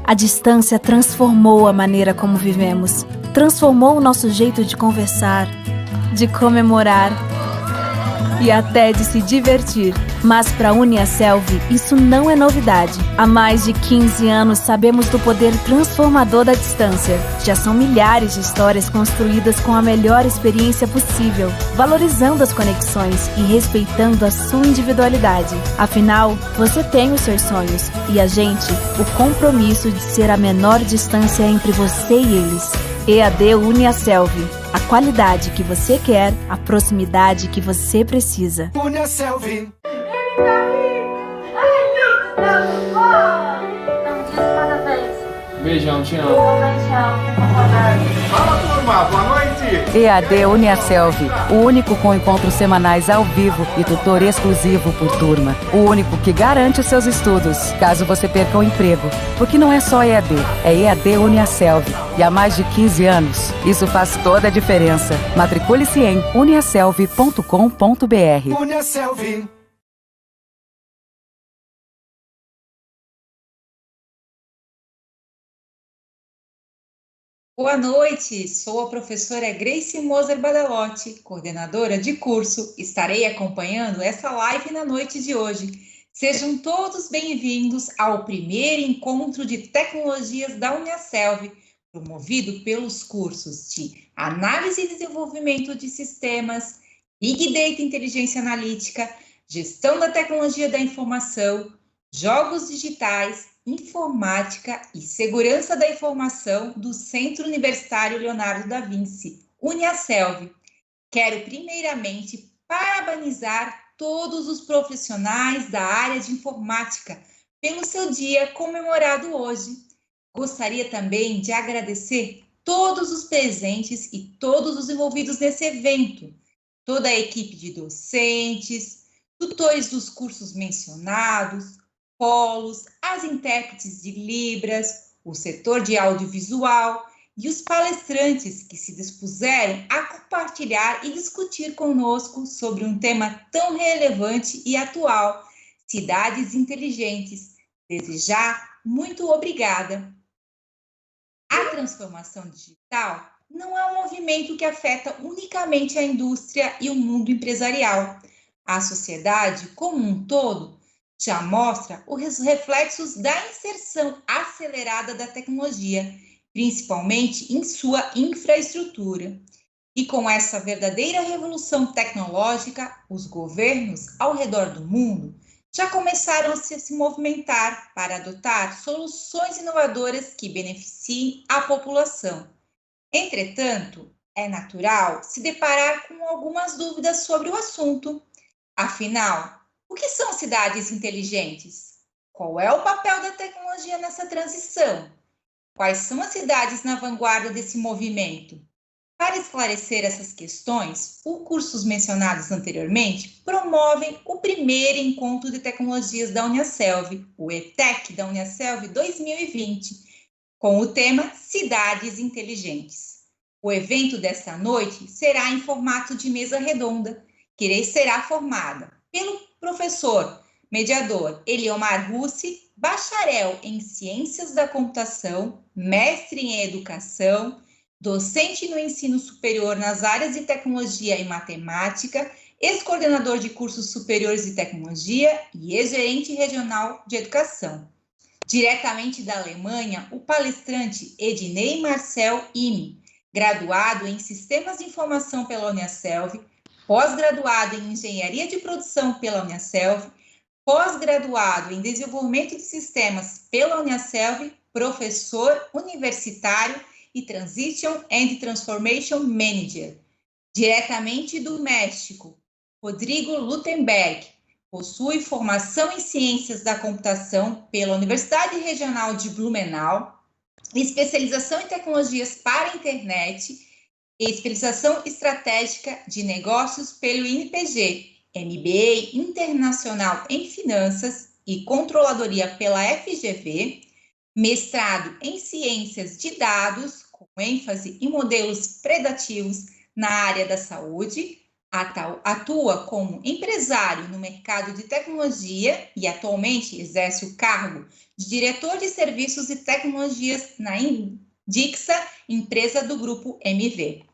A distância transformou a maneira como vivemos, transformou o nosso jeito de conversar, de comemorar e até de se divertir. Mas para a Uniaselv, isso não é novidade. Há mais de 15 anos sabemos do poder transformador da distância. Já são milhares de histórias construídas com a melhor experiência possível, valorizando as conexões e respeitando a sua individualidade. Afinal, você tem os seus sonhos e a gente, o compromisso de ser a menor distância entre você e eles. EAD Uniaselv. A qualidade que você quer, a proximidade que você precisa. Uniaselv. Beijão, te amo. Fala, turma, boa noite. EAD Uniaselv, o único com encontros semanais ao vivo e tutor exclusivo por turma. O único que garante os seus estudos, caso você perca o emprego. Porque não é só EAD, é EAD Uniaselv. E há mais de 15 anos, isso faz toda a diferença. Matricule-se em uniaselv.com.br. Uniaselv. Boa noite, sou a professora Grace Moser Badalotti, coordenadora de curso. Estarei acompanhando essa live na noite de hoje. Sejam todos bem-vindos ao primeiro encontro de tecnologias da Uniaselv, promovido pelos cursos de Análise e Desenvolvimento de Sistemas, Big Data e Inteligência Analítica, Gestão da Tecnologia da Informação, Jogos Digitais, Informática e Segurança da Informação do Centro Universitário Leonardo da Vinci, Uniaselv. Quero primeiramente parabenizar todos os profissionais da área de informática pelo seu dia comemorado hoje. Gostaria também de agradecer todos os presentes e todos os envolvidos nesse evento, toda a equipe de docentes, tutores dos cursos mencionados, polos, as intérpretes de Libras, o setor de audiovisual e os palestrantes que se dispuseram a compartilhar e discutir conosco sobre um tema tão relevante e atual, cidades inteligentes. Desde já, muito obrigada. A transformação digital não é um movimento que afeta unicamente a indústria e o mundo empresarial. A sociedade, como um todo, já mostra os reflexos da inserção acelerada da tecnologia, principalmente em sua infraestrutura. E com essa verdadeira revolução tecnológica, os governos ao redor do mundo já começaram a se movimentar para adotar soluções inovadoras que beneficiem a população. Entretanto, é natural se deparar com algumas dúvidas sobre o assunto. Afinal, o que são cidades inteligentes? Qual é o papel da tecnologia nessa transição? Quais são as cidades na vanguarda desse movimento? Para esclarecer essas questões, os cursos mencionados anteriormente promovem o primeiro encontro de tecnologias da Uniaselv, o ETEC da Uniaselv 2020, com o tema Cidades Inteligentes. O evento desta noite será em formato de mesa redonda, que será formada pelo professor mediador Eliomar Russi, bacharel em Ciências da Computação, mestre em Educação, docente no ensino superior nas áreas de Tecnologia e Matemática, ex-coordenador de cursos superiores de Tecnologia e ex-gerente regional de Educação. Diretamente da Alemanha, o palestrante Ednei Marcel Ime, graduado em Sistemas de Informação pela Uniaselv, pós-graduado em Engenharia de Produção pela Uniaselv, pós-graduado em Desenvolvimento de Sistemas pela Uniaselv, professor universitário e Transition and Transformation Manager. Diretamente do México, Rodrigo Lutemberg possui formação em Ciências da Computação pela Universidade Regional de Blumenau, especialização em Tecnologias para a Internet e especialização estratégica de negócios pelo INPG, MBA Internacional em Finanças e Controladoria pela FGV, mestrado em Ciências de Dados, com ênfase em modelos preditivos na área da saúde, Atua como empresário no mercado de tecnologia e atualmente exerce o cargo de diretor de serviços e tecnologias na Indixa, empresa do Grupo MV.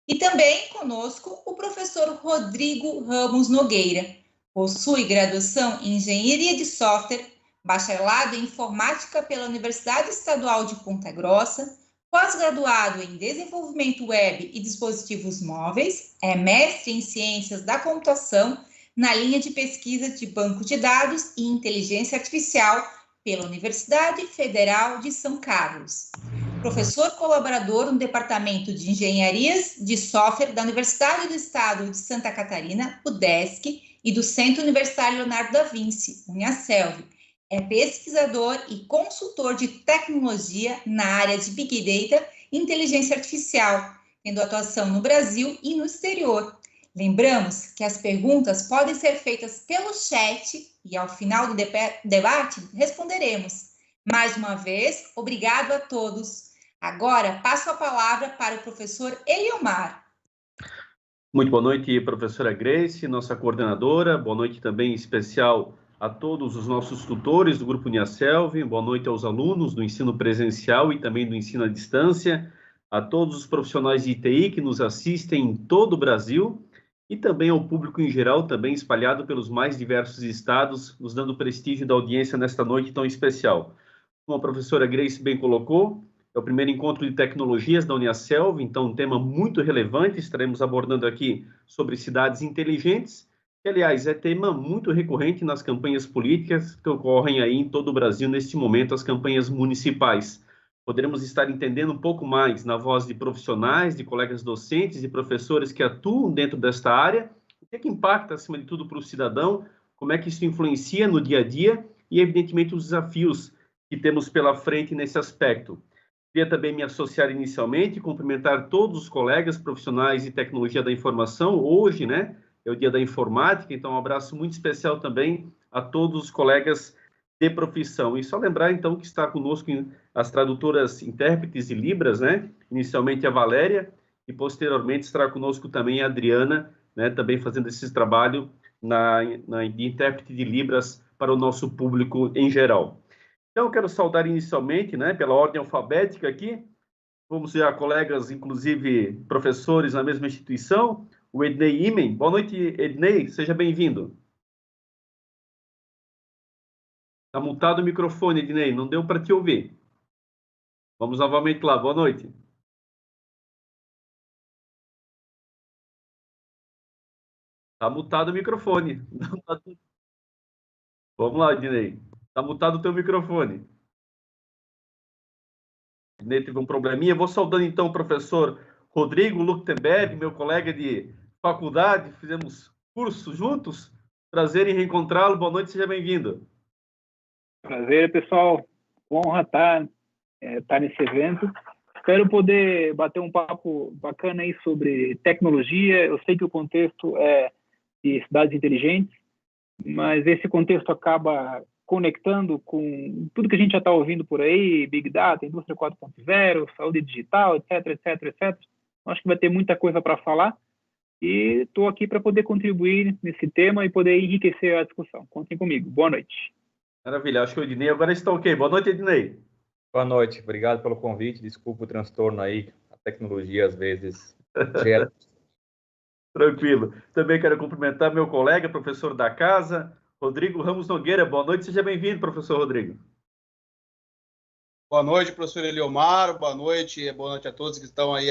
E também conosco o professor Rodrigo Ramos Nogueira. Possui graduação em Engenharia de Software, bacharelado em Informática pela Universidade Estadual de Ponta Grossa, pós-graduado em Desenvolvimento Web e Dispositivos Móveis, é mestre em Ciências da Computação na linha de pesquisa de Banco de Dados e Inteligência Artificial pela Universidade Federal de São Carlos. Professor colaborador no Departamento de Engenharias de Software da Universidade do Estado de Santa Catarina, UDESC, e do Centro Universitário Leonardo da Vinci, Uniaselv. É pesquisador e consultor de tecnologia na área de Big Data e Inteligência Artificial, tendo atuação no Brasil e no exterior. Lembramos que as perguntas podem ser feitas pelo chat e, ao final do debate, responderemos. Mais uma vez, obrigado a todos. Agora, passo a palavra para o professor Eliomar. Muito boa noite, professora Grace, nossa coordenadora. Boa noite também em especial a todos os nossos tutores do Grupo Uniaselv. Boa noite aos alunos do ensino presencial e também do ensino à distância, a todos os profissionais de TI que nos assistem em todo o Brasil e também ao público em geral, também espalhado pelos mais diversos estados, nos dando prestígio da audiência nesta noite tão especial. Como a professora Grace bem colocou, é o primeiro encontro de tecnologias da Uniaselv, então um tema muito relevante, estaremos abordando aqui sobre cidades inteligentes, que, aliás, é tema muito recorrente nas campanhas políticas que ocorrem aí em todo o Brasil, neste momento, as campanhas municipais. Poderemos estar entendendo um pouco mais na voz de profissionais, de colegas docentes e professores que atuam dentro desta área, o que é que impacta, acima de tudo, para o cidadão, como é que isso influencia no dia a dia e, evidentemente, os desafios que temos pela frente nesse aspecto. Queria também me associar inicialmente e cumprimentar todos os colegas profissionais de tecnologia da informação. Hoje, né, é o dia da informática, então um abraço muito especial também a todos os colegas de profissão. E só lembrar, então, que está conosco as tradutoras intérpretes de Libras, né, inicialmente a Valéria, e posteriormente estará conosco também a Adriana, né, também fazendo esse trabalho de intérprete de Libras para o nosso público em geral. Então, eu quero saudar inicialmente, né, pela ordem alfabética aqui, vamos ver a colegas, inclusive professores na mesma instituição, o Ednei Imen. Boa noite, Ednei, seja bem-vindo. Está mutado o microfone, Ednei, não deu para te ouvir. Vamos novamente lá, boa noite. Está mutado o microfone. Vamos lá, Ednei. Está mutado o teu microfone. Teve um probleminha. Vou saudando, então, o professor Rodrigo Luktenberg, meu colega de faculdade. Fizemos curso juntos. Prazer em reencontrá-lo. Boa noite, seja bem-vindo. Prazer, pessoal. Honra estar nesse evento. Espero poder bater um papo bacana aí sobre tecnologia. Eu sei que o contexto é de cidades inteligentes, mas esse contexto acaba conectando com tudo que a gente já está ouvindo por aí, Big Data, Indústria 4.0, saúde digital, etc, etc, etc. Acho que vai ter muita coisa para falar e estou aqui para poder contribuir nesse tema e poder enriquecer a discussão. Contem comigo. Boa noite. Maravilha. Acho que o Ednei agora está ok. Boa noite, Ednei. Boa noite. Obrigado pelo convite. Desculpa o transtorno aí. A tecnologia, às vezes, gera. Tranquilo. Também quero cumprimentar meu colega, professor da casa, Rodrigo Ramos Nogueira. Boa noite, seja bem-vindo, professor Rodrigo. Boa noite, professor Eliomar. Boa noite a todos que estão aí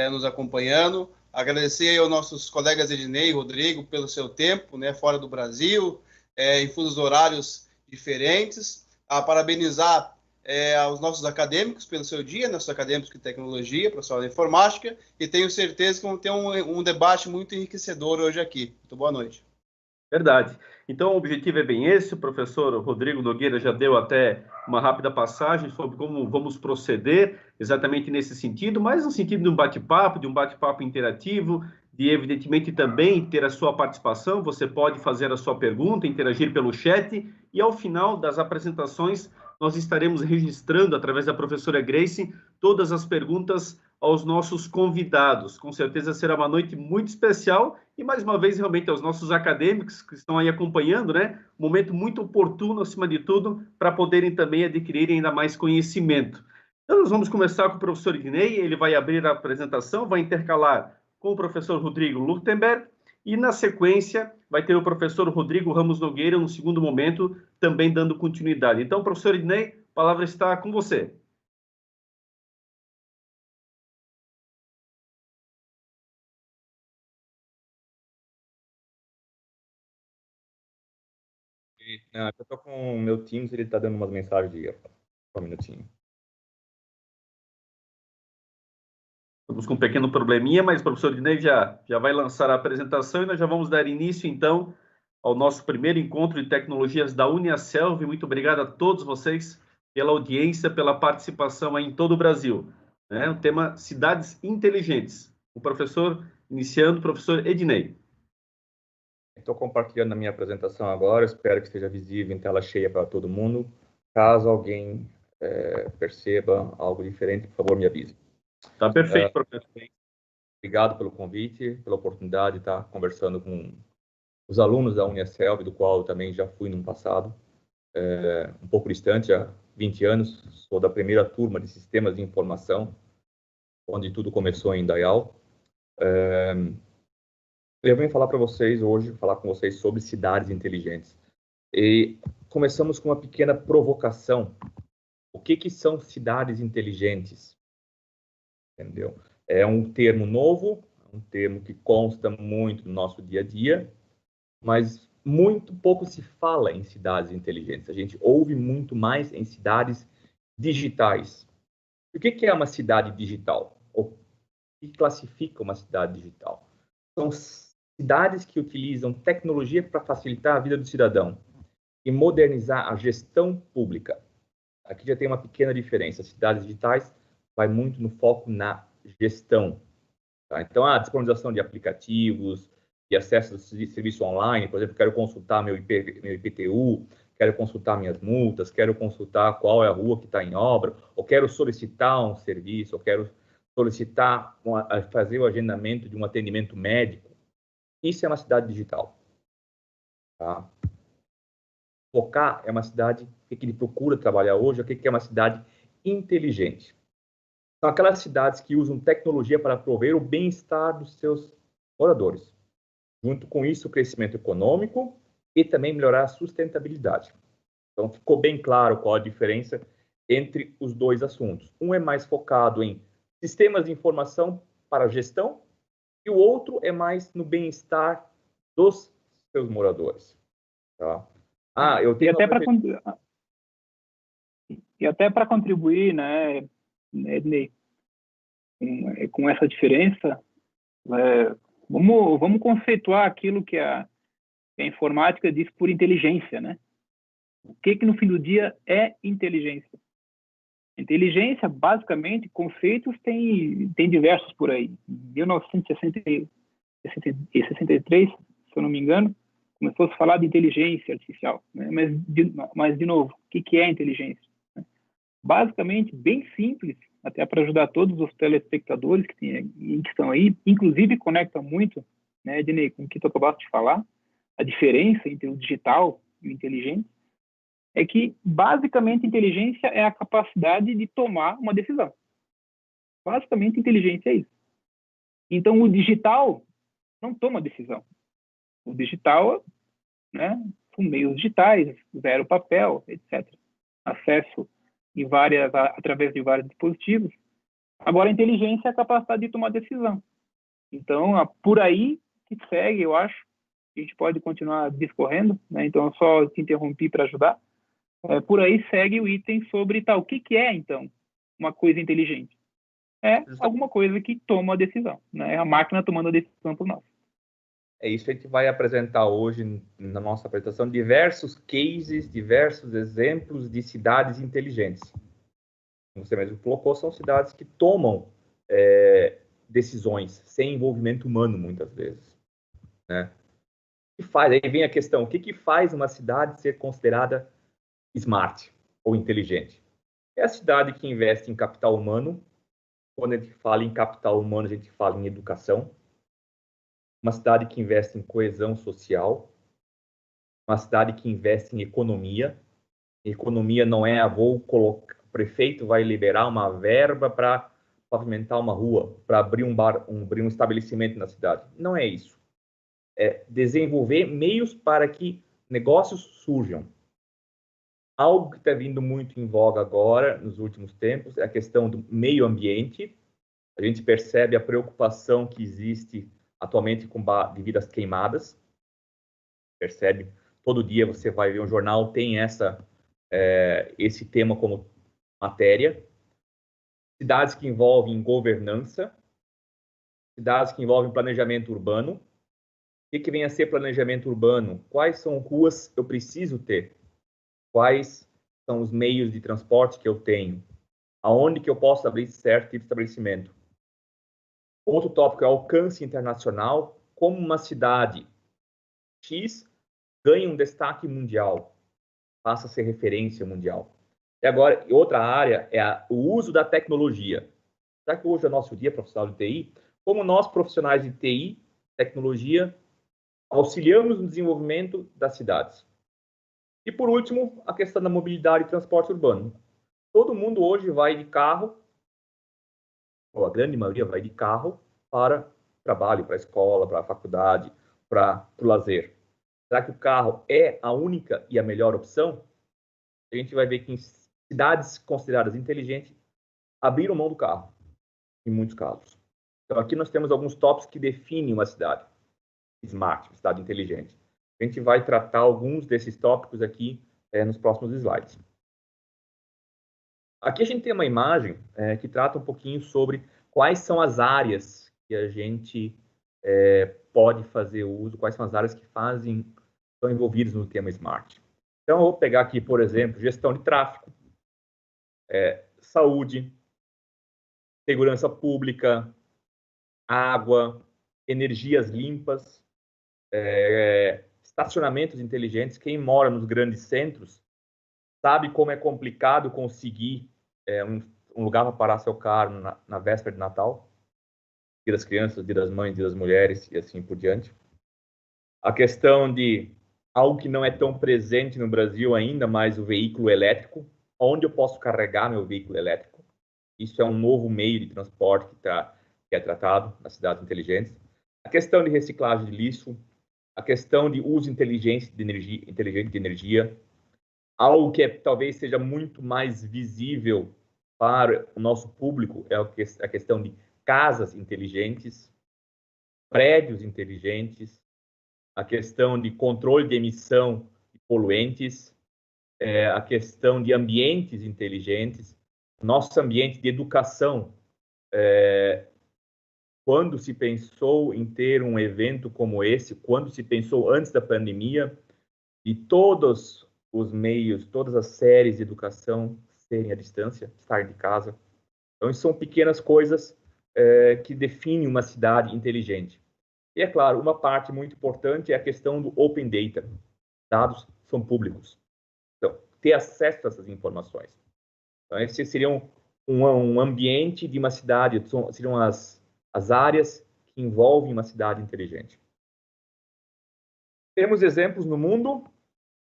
nos acompanhando. Agradecer aí aos nossos colegas Ednei e Rodrigo pelo seu tempo, né, fora do Brasil, em fusos horários diferentes. Parabenizar aos nossos acadêmicos pelo seu dia, nossos acadêmicos de tecnologia, professor da informática, e tenho certeza que vamos ter um debate muito enriquecedor hoje aqui. Muito boa noite. Verdade. Então, o objetivo é bem esse. O professor Rodrigo Nogueira já deu até uma rápida passagem sobre como vamos proceder exatamente nesse sentido, mas no sentido de um bate-papo interativo, de, evidentemente, também ter a sua participação. Você pode fazer a sua pergunta, interagir pelo chat, e ao final das apresentações, nós estaremos registrando, através da professora Grace, todas as perguntas aos nossos convidados. Com certeza será uma noite muito especial e, mais uma vez, realmente aos nossos acadêmicos que estão aí acompanhando, né? Um momento muito oportuno, acima de tudo, para poderem também adquirir ainda mais conhecimento. Então, nós vamos começar com o professor Ednei, ele vai abrir a apresentação, vai intercalar com o professor Rodrigo Lurtenberg e, na sequência, vai ter o professor Rodrigo Ramos Nogueira, no segundo momento, também dando continuidade. Então, professor Ednei, a palavra está com você. Eu estou com o meu Teams, ele está dando umas mensagens de um minutinho. Estamos com um pequeno probleminha, mas o professor Ednei já vai lançar a apresentação e nós já vamos dar início, então, ao nosso primeiro encontro de tecnologias da Uniaselv. Muito obrigado a todos vocês pela audiência, pela participação aí em todo o Brasil. O tema Cidades Inteligentes. O professor, iniciando, o professor Ednei. Estou compartilhando a minha apresentação agora, espero que esteja visível em tela cheia para todo mundo. Caso alguém perceba algo diferente, por favor, me avise. Está perfeito, professor. Obrigado pelo convite, pela oportunidade de estar conversando com os alunos da Uniaselv, do qual eu também já fui no passado, um pouco distante, há 20 anos. Sou da primeira turma de Sistemas de Informação, onde tudo começou em Dayal. Eu venho falar para vocês hoje, falar com vocês sobre cidades inteligentes. E começamos com uma pequena provocação. O que são cidades inteligentes? Entendeu? É um termo novo, um termo que consta muito no nosso dia a dia, mas muito pouco se fala em cidades inteligentes. A gente ouve muito mais em cidades digitais. O que é uma cidade digital? O que classifica uma cidade digital? São cidades que utilizam tecnologia para facilitar a vida do cidadão e modernizar a gestão pública. Aqui já tem uma pequena diferença. Cidades digitais vai muito no foco na gestão. Tá? Então, a disponibilização de aplicativos, de acesso a serviço online, por exemplo, quero consultar meu IPTU, quero consultar minhas multas, quero consultar qual é a rua que está em obra, ou quero solicitar um serviço, ou quero solicitar, fazer o agendamento de um atendimento médico. Isso é uma cidade digital. Tá? Focar é uma cidade, o que ele procura trabalhar hoje, o que é uma cidade inteligente. São aquelas cidades que usam tecnologia para prover o bem-estar dos seus moradores. Junto com isso, o crescimento econômico e também melhorar a sustentabilidade. Então, ficou bem claro qual a diferença entre os dois assuntos. Um é mais focado em sistemas de informação para gestão e o outro é mais no bem-estar dos seus moradores. Tá? Eu tenho E até para contribuir, né, Ednei, com essa diferença, vamos conceituar aquilo que a informática diz por inteligência, né? O que no fim do dia é inteligência? Inteligência, basicamente, conceitos tem diversos por aí. Em 1963, se eu não me engano, começou a se falar de inteligência artificial, né? Mas de novo, o que é inteligência? Basicamente, bem simples, até para ajudar todos os telespectadores que estão aí, inclusive conecta muito, né, Ednei, com o que eu gosto de falar, a diferença entre o digital e o inteligente, é que, basicamente, inteligência é a capacidade de tomar uma decisão. Basicamente, inteligência é isso. Então, o digital não toma decisão. O digital, né, são meios digitais, zero papel, etc. Acesso através de vários dispositivos. Agora, a inteligência é a capacidade de tomar decisão. Então, por aí que segue, eu acho, a gente pode continuar discorrendo, né? Então, eu só te interrompi para ajudar. Por aí segue o item sobre o que é, então, uma coisa inteligente. É alguma coisa que toma a decisão, né? É a máquina tomando a decisão por nós. É isso, a gente vai apresentar hoje, na nossa apresentação, diversos cases, diversos exemplos de cidades inteligentes. Como você mesmo colocou, são cidades que tomam decisões sem envolvimento humano, muitas vezes. Né? Aí vem a questão, o que faz uma cidade ser considerada smart ou inteligente? É a cidade que investe em capital humano, Quando a gente fala em capital humano, a gente fala em educação. Uma cidade que investe em coesão social. Uma cidade que investe em economia. Economia não é o prefeito vai liberar uma verba para pavimentar uma rua, para abrir abrir um estabelecimento na cidade. Não é isso. É desenvolver meios para que negócios surjam. Algo que está vindo muito em voga agora, nos últimos tempos, é a questão do meio ambiente. A gente percebe a preocupação que existe atualmente devido às queimadas. Percebe? Todo dia você vai ver um jornal, tem esse tema como matéria. Cidades que envolvem governança. Cidades que envolvem planejamento urbano. O que vem a ser planejamento urbano? Quais são ruas eu preciso ter? Quais são os meios de transporte que eu tenho? Aonde que eu posso abrir certo tipo de estabelecimento? Outro tópico é alcance internacional. Como uma cidade X ganha um destaque mundial, passa a ser referência mundial. E agora, outra área é o uso da tecnologia. Já que hoje é nosso dia profissional de TI, como nós profissionais de TI, tecnologia, auxiliamos no desenvolvimento das cidades. E, por último, a questão da mobilidade e transporte urbano. Todo mundo hoje vai de carro, ou a grande maioria vai de carro para trabalho, para a escola, para a faculdade, para o lazer. Será que o carro é a única e a melhor opção? A gente vai ver que em cidades consideradas inteligentes, abriram mão do carro, em muitos casos. Então, aqui nós temos alguns tópicos que definem uma cidade smart, uma cidade inteligente. A gente vai tratar alguns desses tópicos aqui nos próximos slides. Aqui a gente tem uma imagem que trata um pouquinho sobre quais são as áreas que a gente pode fazer uso, quais são as áreas que estão envolvidas no tema Smart. Então, eu vou pegar aqui, por exemplo, gestão de tráfego, saúde, segurança pública, água, energias limpas, estacionamentos inteligentes. Quem mora nos grandes centros sabe como é complicado conseguir um lugar para parar seu carro na véspera de Natal, Dia das Crianças, Dia das Mães, Dia das Mulheres e assim por diante. A questão de algo que não é tão presente no Brasil ainda, mas o veículo elétrico, onde eu posso carregar meu veículo elétrico. Isso é um novo meio de transporte que é tratado nas cidades inteligentes. A questão de reciclagem de lixo, a questão de uso inteligente de energia, algo que talvez seja muito mais visível para o nosso público é a questão de casas inteligentes, prédios inteligentes, a questão de controle de emissão de poluentes, a questão de ambientes inteligentes, nosso ambiente de educação. Quando se pensou em ter um evento como esse, quando se pensou antes da pandemia, de todos os meios, todas as séries de educação serem à distância, estarem de casa. Então, são pequenas coisas que definem uma cidade inteligente. E, é claro, uma parte muito importante é a questão do Open Data. Dados são públicos. Então, ter acesso a essas informações. Então, esse seria um ambiente de uma cidade, seriam as áreas que envolvem uma cidade inteligente. Temos exemplos no mundo.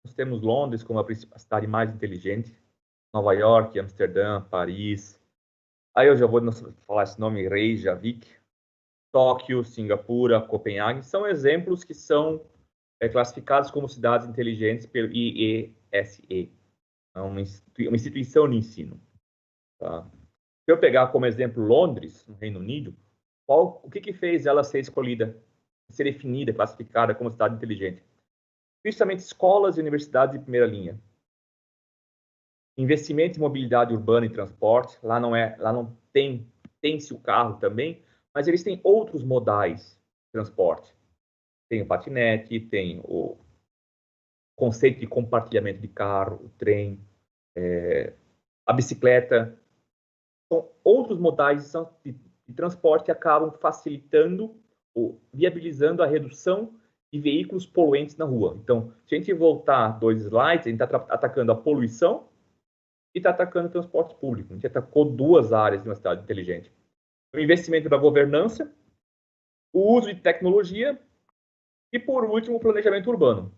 Nós temos Londres como a cidade mais inteligente, Nova York, Amsterdã, Paris. Aí eu já vou falar esse nome, Reykjavik, Tóquio, Singapura, Copenhague. São exemplos que são classificados como cidades inteligentes pelo IESE, uma instituição de ensino. Tá? Se eu pegar como exemplo Londres, no Reino Unido, o que fez ela ser escolhida, ser definida, classificada como cidade inteligente? Principalmente escolas e universidades de primeira linha. Investimento em mobilidade urbana e transporte. Lá não tem-se o carro também, mas eles têm outros modais de transporte. Tem o patinete, tem o conceito de compartilhamento de carro, o trem, a bicicleta. São outros modais de transporte que acabam facilitando ou viabilizando a redução de veículos poluentes na rua. Então, se a gente voltar 2 slides, a gente está atacando a poluição e está atacando o transporte público. A gente atacou 2 áreas de uma cidade inteligente. o investimento da governança, o uso de tecnologia e, por último, o planejamento urbano.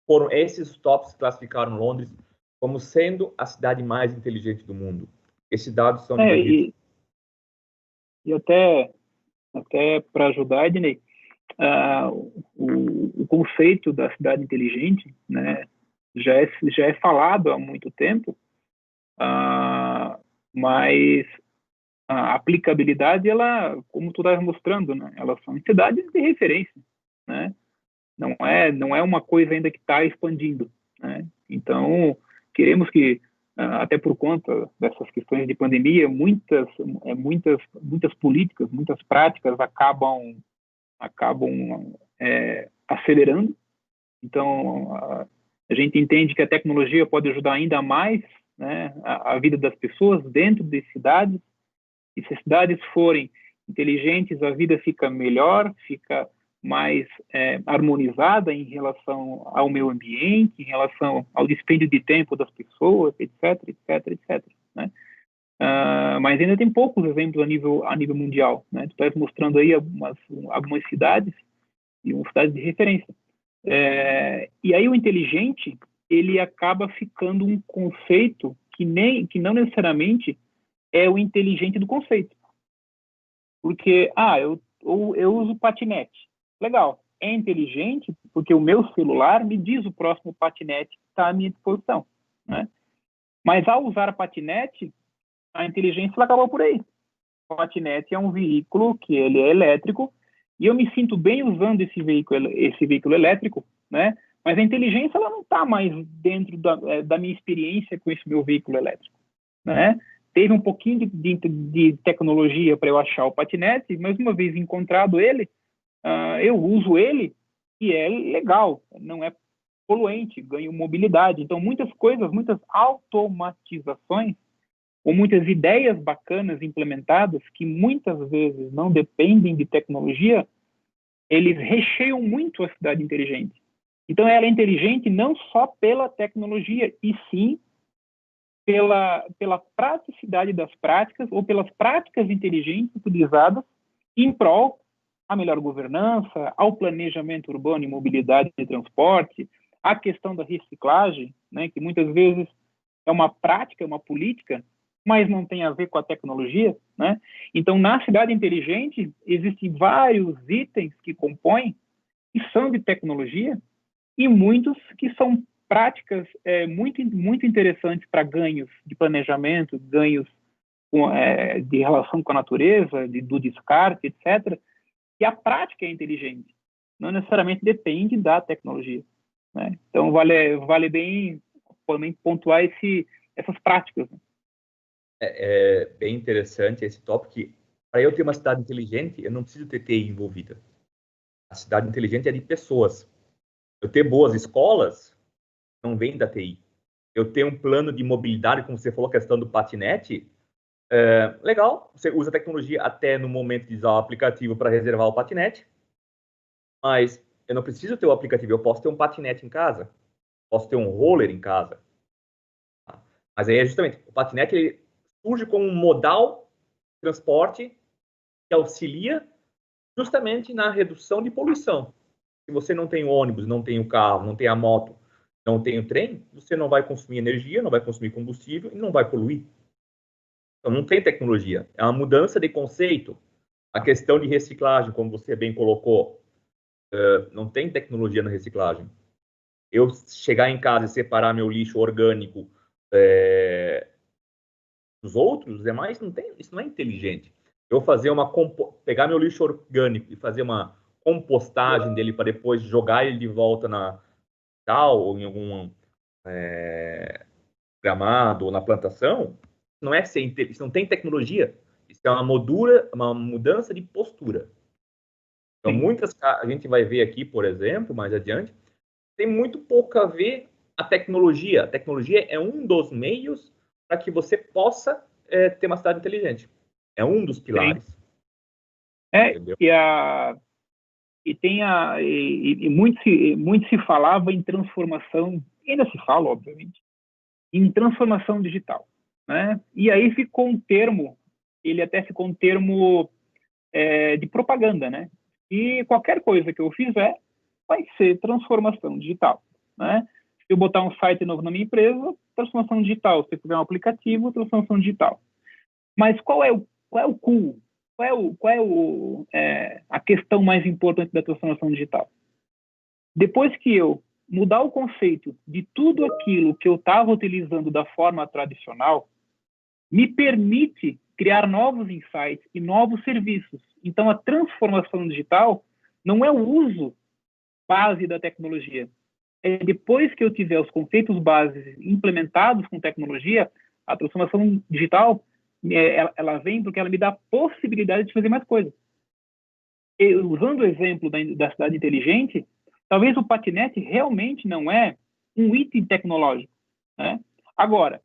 Foram esses tops que classificaram Londres como sendo a cidade mais inteligente do mundo. Esses dados são de e até para ajudar, Ednei, o conceito da cidade inteligente, né, já é falado há muito tempo, mas a aplicabilidade, ela, como tu estás mostrando, né, elas são cidades de referência, né? Não é uma coisa ainda que está expandindo, né? Então, queremos que, até por conta dessas questões de pandemia, muitas políticas, muitas práticas acabam acelerando. Então, a gente entende que a tecnologia pode ajudar ainda mais, né, a vida das pessoas dentro de cidades. E se as cidades forem inteligentes, a vida fica melhor, fica mais harmonizada em relação ao meio ambiente, em relação ao dispêndio de tempo das pessoas, etc., né? Mas ainda tem poucos exemplos a nível mundial, né? Tu estás mostrando aí algumas cidades, e uma cidade de referência. E aí o inteligente, ele acaba ficando um conceito que não necessariamente é o inteligente do conceito. Porque, eu uso patinete. Legal, é inteligente porque o meu celular me diz o próximo patinete que está à minha disposição, né? Mas ao usar patinete, a inteligência ela acabou por aí. O patinete é um veículo que ele é elétrico e eu me sinto bem usando esse veículo elétrico, né? Mas a inteligência ela não está mais dentro da minha experiência com esse meu veículo elétrico, né? Teve um pouquinho de tecnologia para eu achar o patinete, mas uma vez encontrado ele, eu uso ele e é legal, não é poluente, ganho mobilidade. Então, muitas coisas, muitas automatizações, ou muitas ideias bacanas implementadas, que muitas vezes não dependem de tecnologia, eles recheiam muito a cidade inteligente. Então, ela é inteligente não só pela tecnologia, e sim pela praticidade das práticas, ou pelas práticas inteligentes utilizadas em prol à melhor governança, ao planejamento urbano e mobilidade de transporte, a questão da reciclagem, né, que muitas vezes é uma prática, é uma política, mas não tem a ver com a tecnologia, né? Então, na cidade inteligente, existem vários itens que compõem, que são de tecnologia, e muitos que são práticas muito interessantes para ganhos de planejamento, ganhos de relação com a natureza, do descarte, etc. E a prática é inteligente, não necessariamente depende da tecnologia, né? Então, vale bem pontuar essas práticas, né? É bem interessante esse tópico. Para eu ter uma cidade inteligente, eu não preciso ter TI envolvida. A cidade inteligente é de pessoas. Eu ter boas escolas não vem da TI. Eu ter um plano de mobilidade, como você falou, a questão do patinete, legal, você usa a tecnologia até no momento de usar o aplicativo para reservar o patinete, mas eu não preciso ter o aplicativo, eu posso ter um patinete em casa, posso ter um roller em casa. Mas aí é justamente, o patinete ele surge como um modal de transporte que auxilia justamente na redução de poluição. Se você não tem o ônibus, não tem o carro, não tem a moto, não tem o trem, você não vai consumir energia, não vai consumir combustível e não vai poluir. Então, não tem tecnologia. É uma mudança de conceito. A questão de reciclagem, como você bem colocou, não tem tecnologia na reciclagem. Eu chegar em casa e separar meu lixo orgânico dos outros, demais, isso não é inteligente. Eu pegar meu lixo orgânico e fazer uma compostagem dele para depois jogar ele de volta na tal ou em algum gramado ou na plantação, isso não tem tecnologia. Isso é uma mudança de postura. Então, a gente vai ver aqui, por exemplo, mais adiante, tem muito pouco a ver a tecnologia. A tecnologia é um dos meios para que você possa ter uma cidade inteligente. É um dos pilares. Muito se falava em transformação, ainda se fala, obviamente, em transformação digital, né? E aí ficou um termo ele até ficou um termo de propaganda, né? E qualquer coisa que eu fizer vai ser transformação digital, né? Se eu botar um site novo na minha empresa, transformação digital. Se eu tiver um aplicativo, transformação digital. Mas qual é o cool? A questão mais importante da transformação digital? Depois que eu mudar o conceito de tudo aquilo que eu estava utilizando da forma tradicional, me permite criar novos insights e novos serviços. Então, a transformação digital não é o uso base da tecnologia. É depois que eu tiver os conceitos bases implementados com tecnologia, a transformação digital, ela vem porque ela me dá a possibilidade de fazer mais coisas. Usando o exemplo da cidade inteligente, talvez o patinete realmente não é um item tecnológico, né? Agora,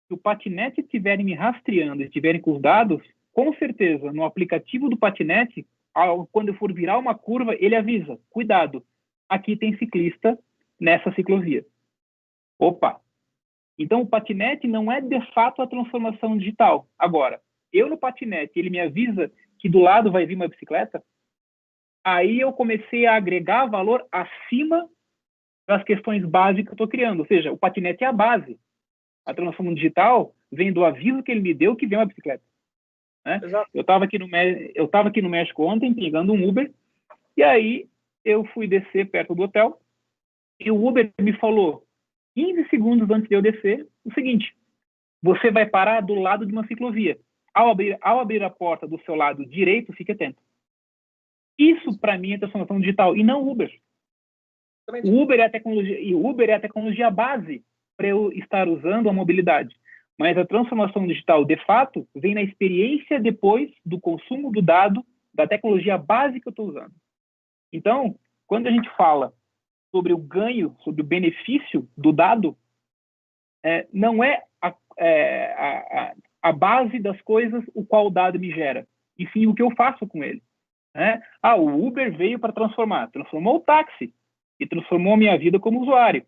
se o patinete estiverem me rastreando, estiverem com os dados, com certeza, no aplicativo do patinete, quando eu for virar uma curva, ele avisa, cuidado, aqui tem ciclista nessa ciclovia. Opa! Então, o patinete não é, de fato, a transformação digital. Agora, eu no patinete, ele me avisa que do lado vai vir uma bicicleta, aí eu comecei a agregar valor acima das questões básicas que eu estou criando. Ou seja, o patinete é a base. A transformação digital vem do aviso que ele me deu que vem uma bicicleta, né? Eu estava aqui no México ontem, pegando um Uber, e aí eu fui descer perto do hotel, e o Uber me falou, 15 segundos antes de eu descer, o seguinte: você vai parar do lado de uma ciclovia. Ao abrir a porta do seu lado direito, fique atento. Isso, para mim, é transformação digital, e não o Uber. O Uber é a tecnologia base para eu estar usando a mobilidade. Mas a transformação digital, de fato, vem na experiência depois do consumo do dado, da tecnologia base que eu estou usando. Então, quando a gente fala sobre o ganho, sobre o benefício do dado, não é a base das coisas o qual o dado me gera, e sim o que eu faço com ele, né? O Uber veio para transformou o táxi e transformou a minha vida como usuário.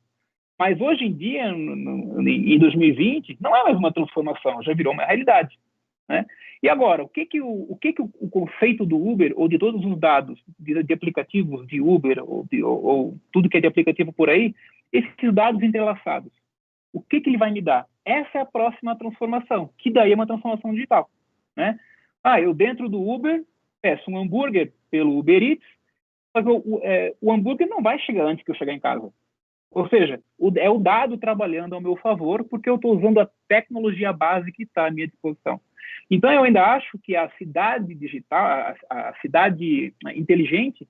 Mas hoje em dia, em 2020, não é mais uma transformação, já virou uma realidade, né? E agora, o que o conceito do Uber, ou de todos os dados de aplicativos de Uber, ou tudo que é de aplicativo por aí, esses dados entrelaçados, o que ele vai me dar? Essa é a próxima transformação, que daí é uma transformação digital, né? Eu dentro do Uber peço um hambúrguer pelo Uber Eats, mas o hambúrguer não vai chegar antes que eu chegar em casa. Ou seja, é o dado trabalhando ao meu favor, porque eu estou usando a tecnologia base que está à minha disposição. Então, eu ainda acho que a cidade digital, a cidade inteligente,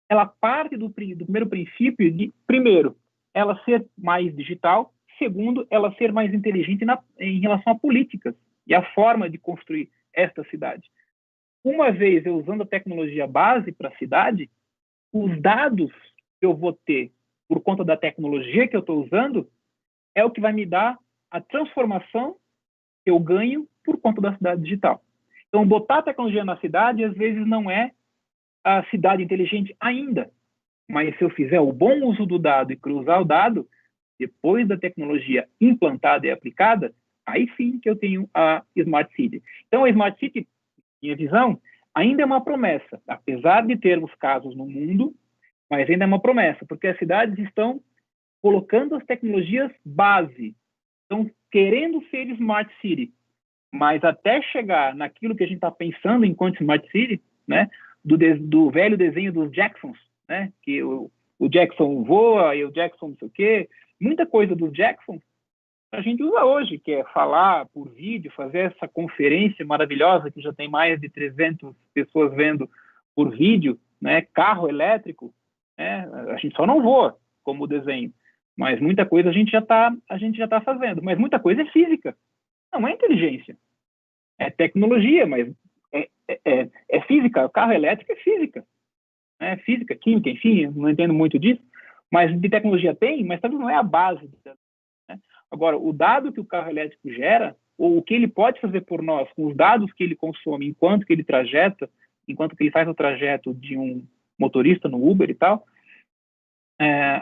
ela parte do primeiro princípio de, primeiro, ela ser mais digital, segundo, ela ser mais inteligente em relação a políticas e a forma de construir esta cidade. Uma vez eu usando a tecnologia base para a cidade, os dados que eu vou ter por conta da tecnologia que eu estou usando, é o que vai me dar a transformação que eu ganho por conta da cidade digital. Então, botar a tecnologia na cidade, às vezes, não é a cidade inteligente ainda. Mas se eu fizer o bom uso do dado e cruzar o dado, depois da tecnologia implantada e aplicada, aí sim que eu tenho a Smart City. Então, a Smart City, minha visão, ainda é uma promessa. Apesar de termos casos no mundo, mas ainda é uma promessa, porque as cidades estão colocando as tecnologias base, estão querendo ser Smart City, mas até chegar naquilo que a gente está pensando enquanto Smart City, né, do velho desenho dos Jacksons, né, que o Jackson voa e o Jackson não sei o quê, muita coisa dos Jacksons a gente usa hoje, que é falar por vídeo, fazer essa conferência maravilhosa que já tem mais de 300 pessoas vendo por vídeo, né, carro elétrico. A gente só não voa como desenho, mas muita coisa a gente já tá fazendo, mas muita coisa é física, não é inteligência, é tecnologia, mas é física. O carro elétrico é física, né? Física, química, enfim, não entendo muito disso, mas de tecnologia tem, mas talvez não é a base, né? Agora, o dado que o carro elétrico gera, ou o que ele pode fazer por nós com os dados que ele consome enquanto que ele faz o trajeto de um motorista no Uber e tal,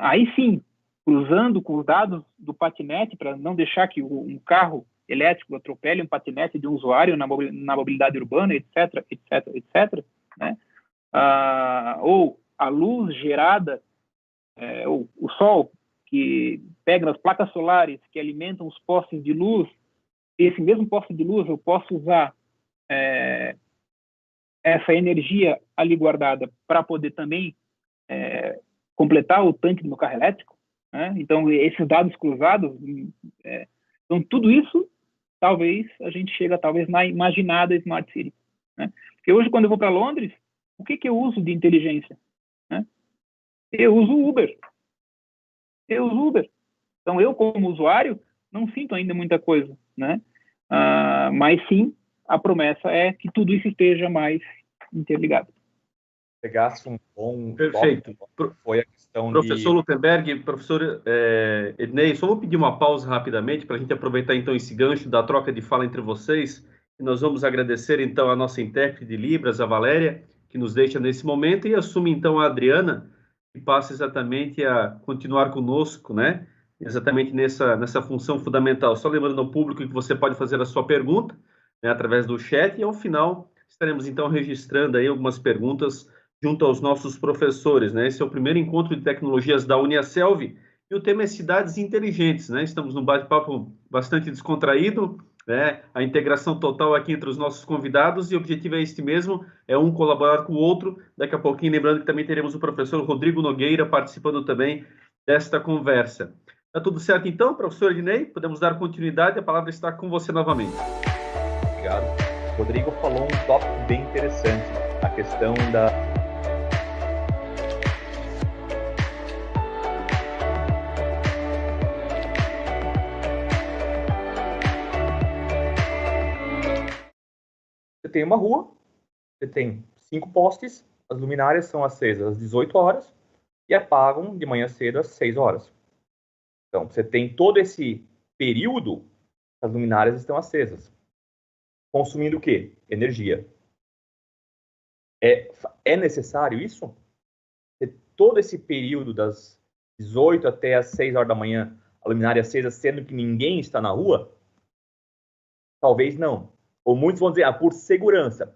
aí sim, cruzando com os dados do patinete, para não deixar que um carro elétrico atropele um patinete de um usuário na mobilidade urbana, etc., etc., etc., né? Ou a luz gerada, ou o sol que pega nas placas solares que alimentam os postes de luz, esse mesmo poste de luz eu posso usar essa energia ali guardada para poder também completar o tanque do meu carro elétrico, né? Então, esses dados cruzados, então, tudo isso, talvez, a gente chega, talvez, na imaginada Smart City, né? Porque hoje, quando eu vou para Londres, o que eu uso de inteligência, né? Eu uso Uber. Então, eu, como usuário, não sinto ainda muita coisa, né? Mas, sim, a promessa é que tudo isso esteja mais interligado. Pegasse um bom Perfeito. tópico, foi a questão Professor Lutemberg, professor Ednei, só vou pedir uma pausa rapidamente para a gente aproveitar então esse gancho da troca de fala entre vocês. E nós vamos agradecer então a nossa intérprete de Libras, a Valéria, que nos deixa nesse momento, e assume então a Adriana, que passa exatamente a continuar conosco, né? Exatamente nessa função fundamental. Só lembrando ao público que você pode fazer a sua pergunta, né, através do chat, e ao final estaremos então registrando aí algumas perguntas junto aos nossos professores, né? Esse é o primeiro encontro de tecnologias da Uniaselv e o tema é cidades inteligentes, né? Estamos num bate-papo bastante descontraído, né? A integração total aqui entre os nossos convidados e o objetivo é este mesmo, é um colaborar com o outro. Daqui a pouquinho, lembrando que também teremos o professor Rodrigo Nogueira participando também desta conversa. Tá tudo certo então, professor Ednei? Podemos dar continuidade, a palavra está com você novamente. Obrigado. O Rodrigo falou um tópico bem interessante, a questão da Você tem uma rua, você tem 5 postes, as luminárias são acesas às 18 horas e apagam de manhã cedo às 6 horas. Então, você tem todo esse período, as luminárias estão acesas. Consumindo o quê? Energia. É necessário isso? Todo esse período das 18 até as 6 horas da manhã, a luminária acesa, sendo que ninguém está na rua? Talvez não. Ou muitos vão dizer, por segurança.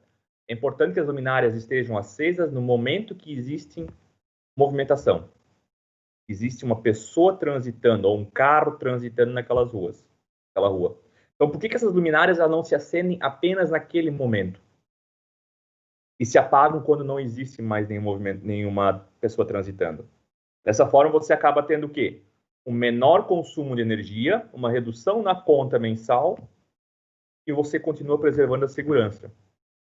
É importante que as luminárias estejam acesas no momento que existe movimentação. Existe uma pessoa transitando, ou um carro transitando naquela rua. Então, por que essas luminárias não se acendem apenas naquele momento? E se apagam quando não existe mais nenhum movimento, nenhuma pessoa transitando? Dessa forma, você acaba tendo o quê? Um menor consumo de energia, uma redução na conta mensal, e você continua preservando a segurança.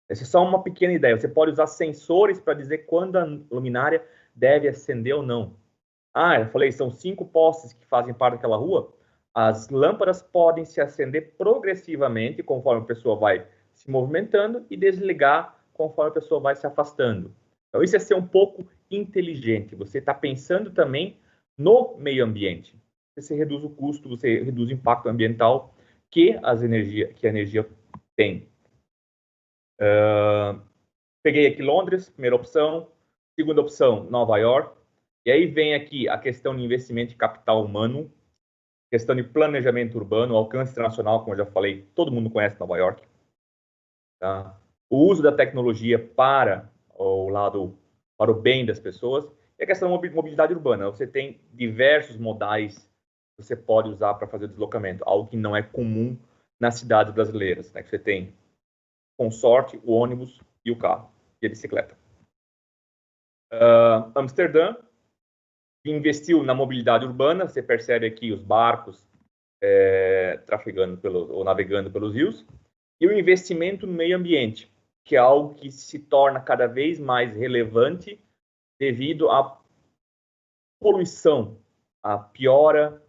Essa é só uma pequena ideia. Você pode usar sensores para dizer quando a luminária deve acender ou não. Eu falei, são 5 postes que fazem parte daquela rua. As lâmpadas podem se acender progressivamente conforme a pessoa vai se movimentando e desligar conforme a pessoa vai se afastando. Então, isso é ser um pouco inteligente. Você está pensando também no meio ambiente. Você reduz o custo, você reduz o impacto ambiental que a energia tem. Peguei aqui Londres, primeira opção. Segunda opção, Nova York. E aí vem aqui a questão de investimento de capital humano, questão de planejamento urbano, alcance internacional, como eu já falei, todo mundo conhece Nova York. Tá? O uso da tecnologia para o bem das pessoas. E a questão da mobilidade urbana. Você tem diversos modais que você pode usar para fazer o deslocamento, algo que não é comum nas cidades brasileiras, né? Que você tem, com sorte, o ônibus e o carro, e a bicicleta. Amsterdã, que investiu na mobilidade urbana, você percebe aqui os barcos navegando pelos rios, e o investimento no meio ambiente, que é algo que se torna cada vez mais relevante devido à poluição, à piora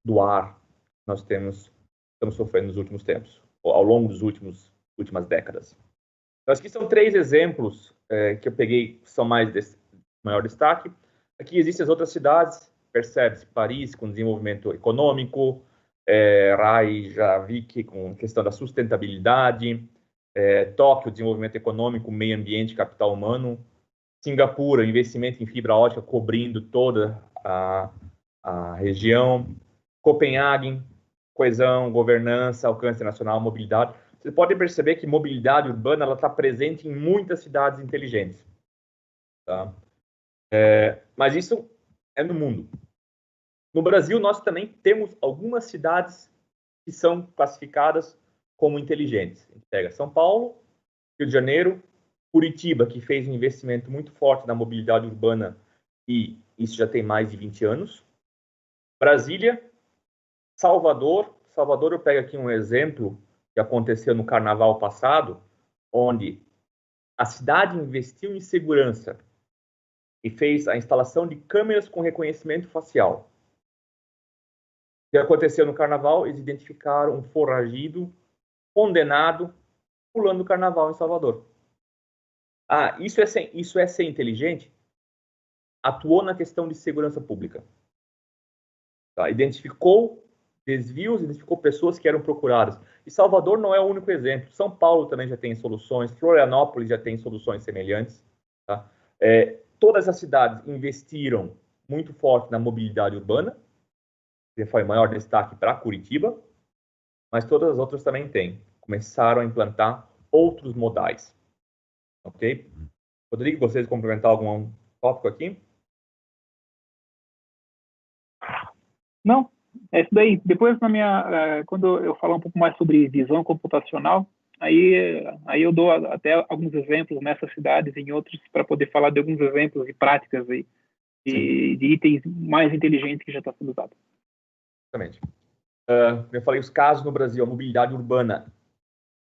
do ar que nós estamos sofrendo nos últimos tempos, ao longo das últimas décadas. Então, aqui são 3 exemplos que eu peguei, que são maior destaque. Aqui existem as outras cidades, percebe-se Paris com desenvolvimento econômico, Reykjavik com questão da sustentabilidade, Tóquio, desenvolvimento econômico, meio ambiente, capital humano, Singapura, investimento em fibra ótica cobrindo toda a região, Copenhague, coesão, governança, alcance nacional, mobilidade. Vocês podem perceber que mobilidade urbana ela está presente em muitas cidades inteligentes. Tá? Mas isso é no mundo. No Brasil, nós também temos algumas cidades que são classificadas como inteligentes. A gente pega São Paulo, Rio de Janeiro, Curitiba, que fez um investimento muito forte na mobilidade urbana, e isso já tem mais de 20 anos. Brasília, Salvador. Salvador, eu pego aqui um exemplo que aconteceu no Carnaval passado, onde a cidade investiu em segurança e fez a instalação de câmeras com reconhecimento facial. O que aconteceu no Carnaval? Eles identificaram um foragido condenado pulando o Carnaval em Salvador. Isso é ser inteligente? Atuou na questão de segurança pública. Tá? Identificou desvios, identificou pessoas que eram procuradas. E Salvador não é o único exemplo. São Paulo também já tem soluções, Florianópolis já tem soluções semelhantes. Tá? Todas as cidades investiram muito forte na mobilidade urbana, que foi o maior destaque para Curitiba, mas todas as outras também têm. Começaram a implantar outros modais. Ok? Rodrigo, gostaria de complementar algum tópico aqui? Não, é isso daí. Depois, quando eu falar um pouco mais sobre visão computacional, aí eu dou até alguns exemplos nessas cidades e em outros, para poder falar de alguns exemplos e práticas aí, de itens mais inteligentes que já está sendo usado. Exatamente. Eu falei os casos no Brasil, a mobilidade urbana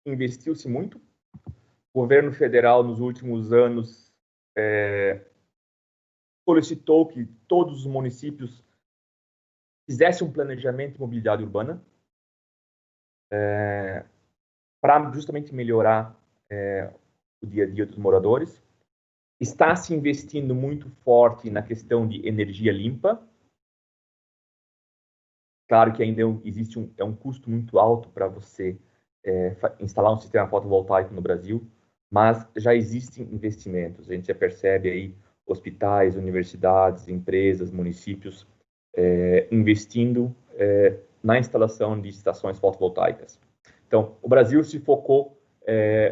investiu-se muito. O governo federal, nos últimos anos, solicitou que todos os municípios fizessem um planejamento de mobilidade urbana para justamente melhorar o dia a dia dos moradores. Está se investindo muito forte na questão de energia limpa. Claro que ainda existe um custo muito alto para você instalar um sistema fotovoltaico no Brasil, mas já existem investimentos. A gente já percebe aí hospitais, universidades, empresas, municípios investindo na instalação de estações fotovoltaicas. Então, o Brasil se focou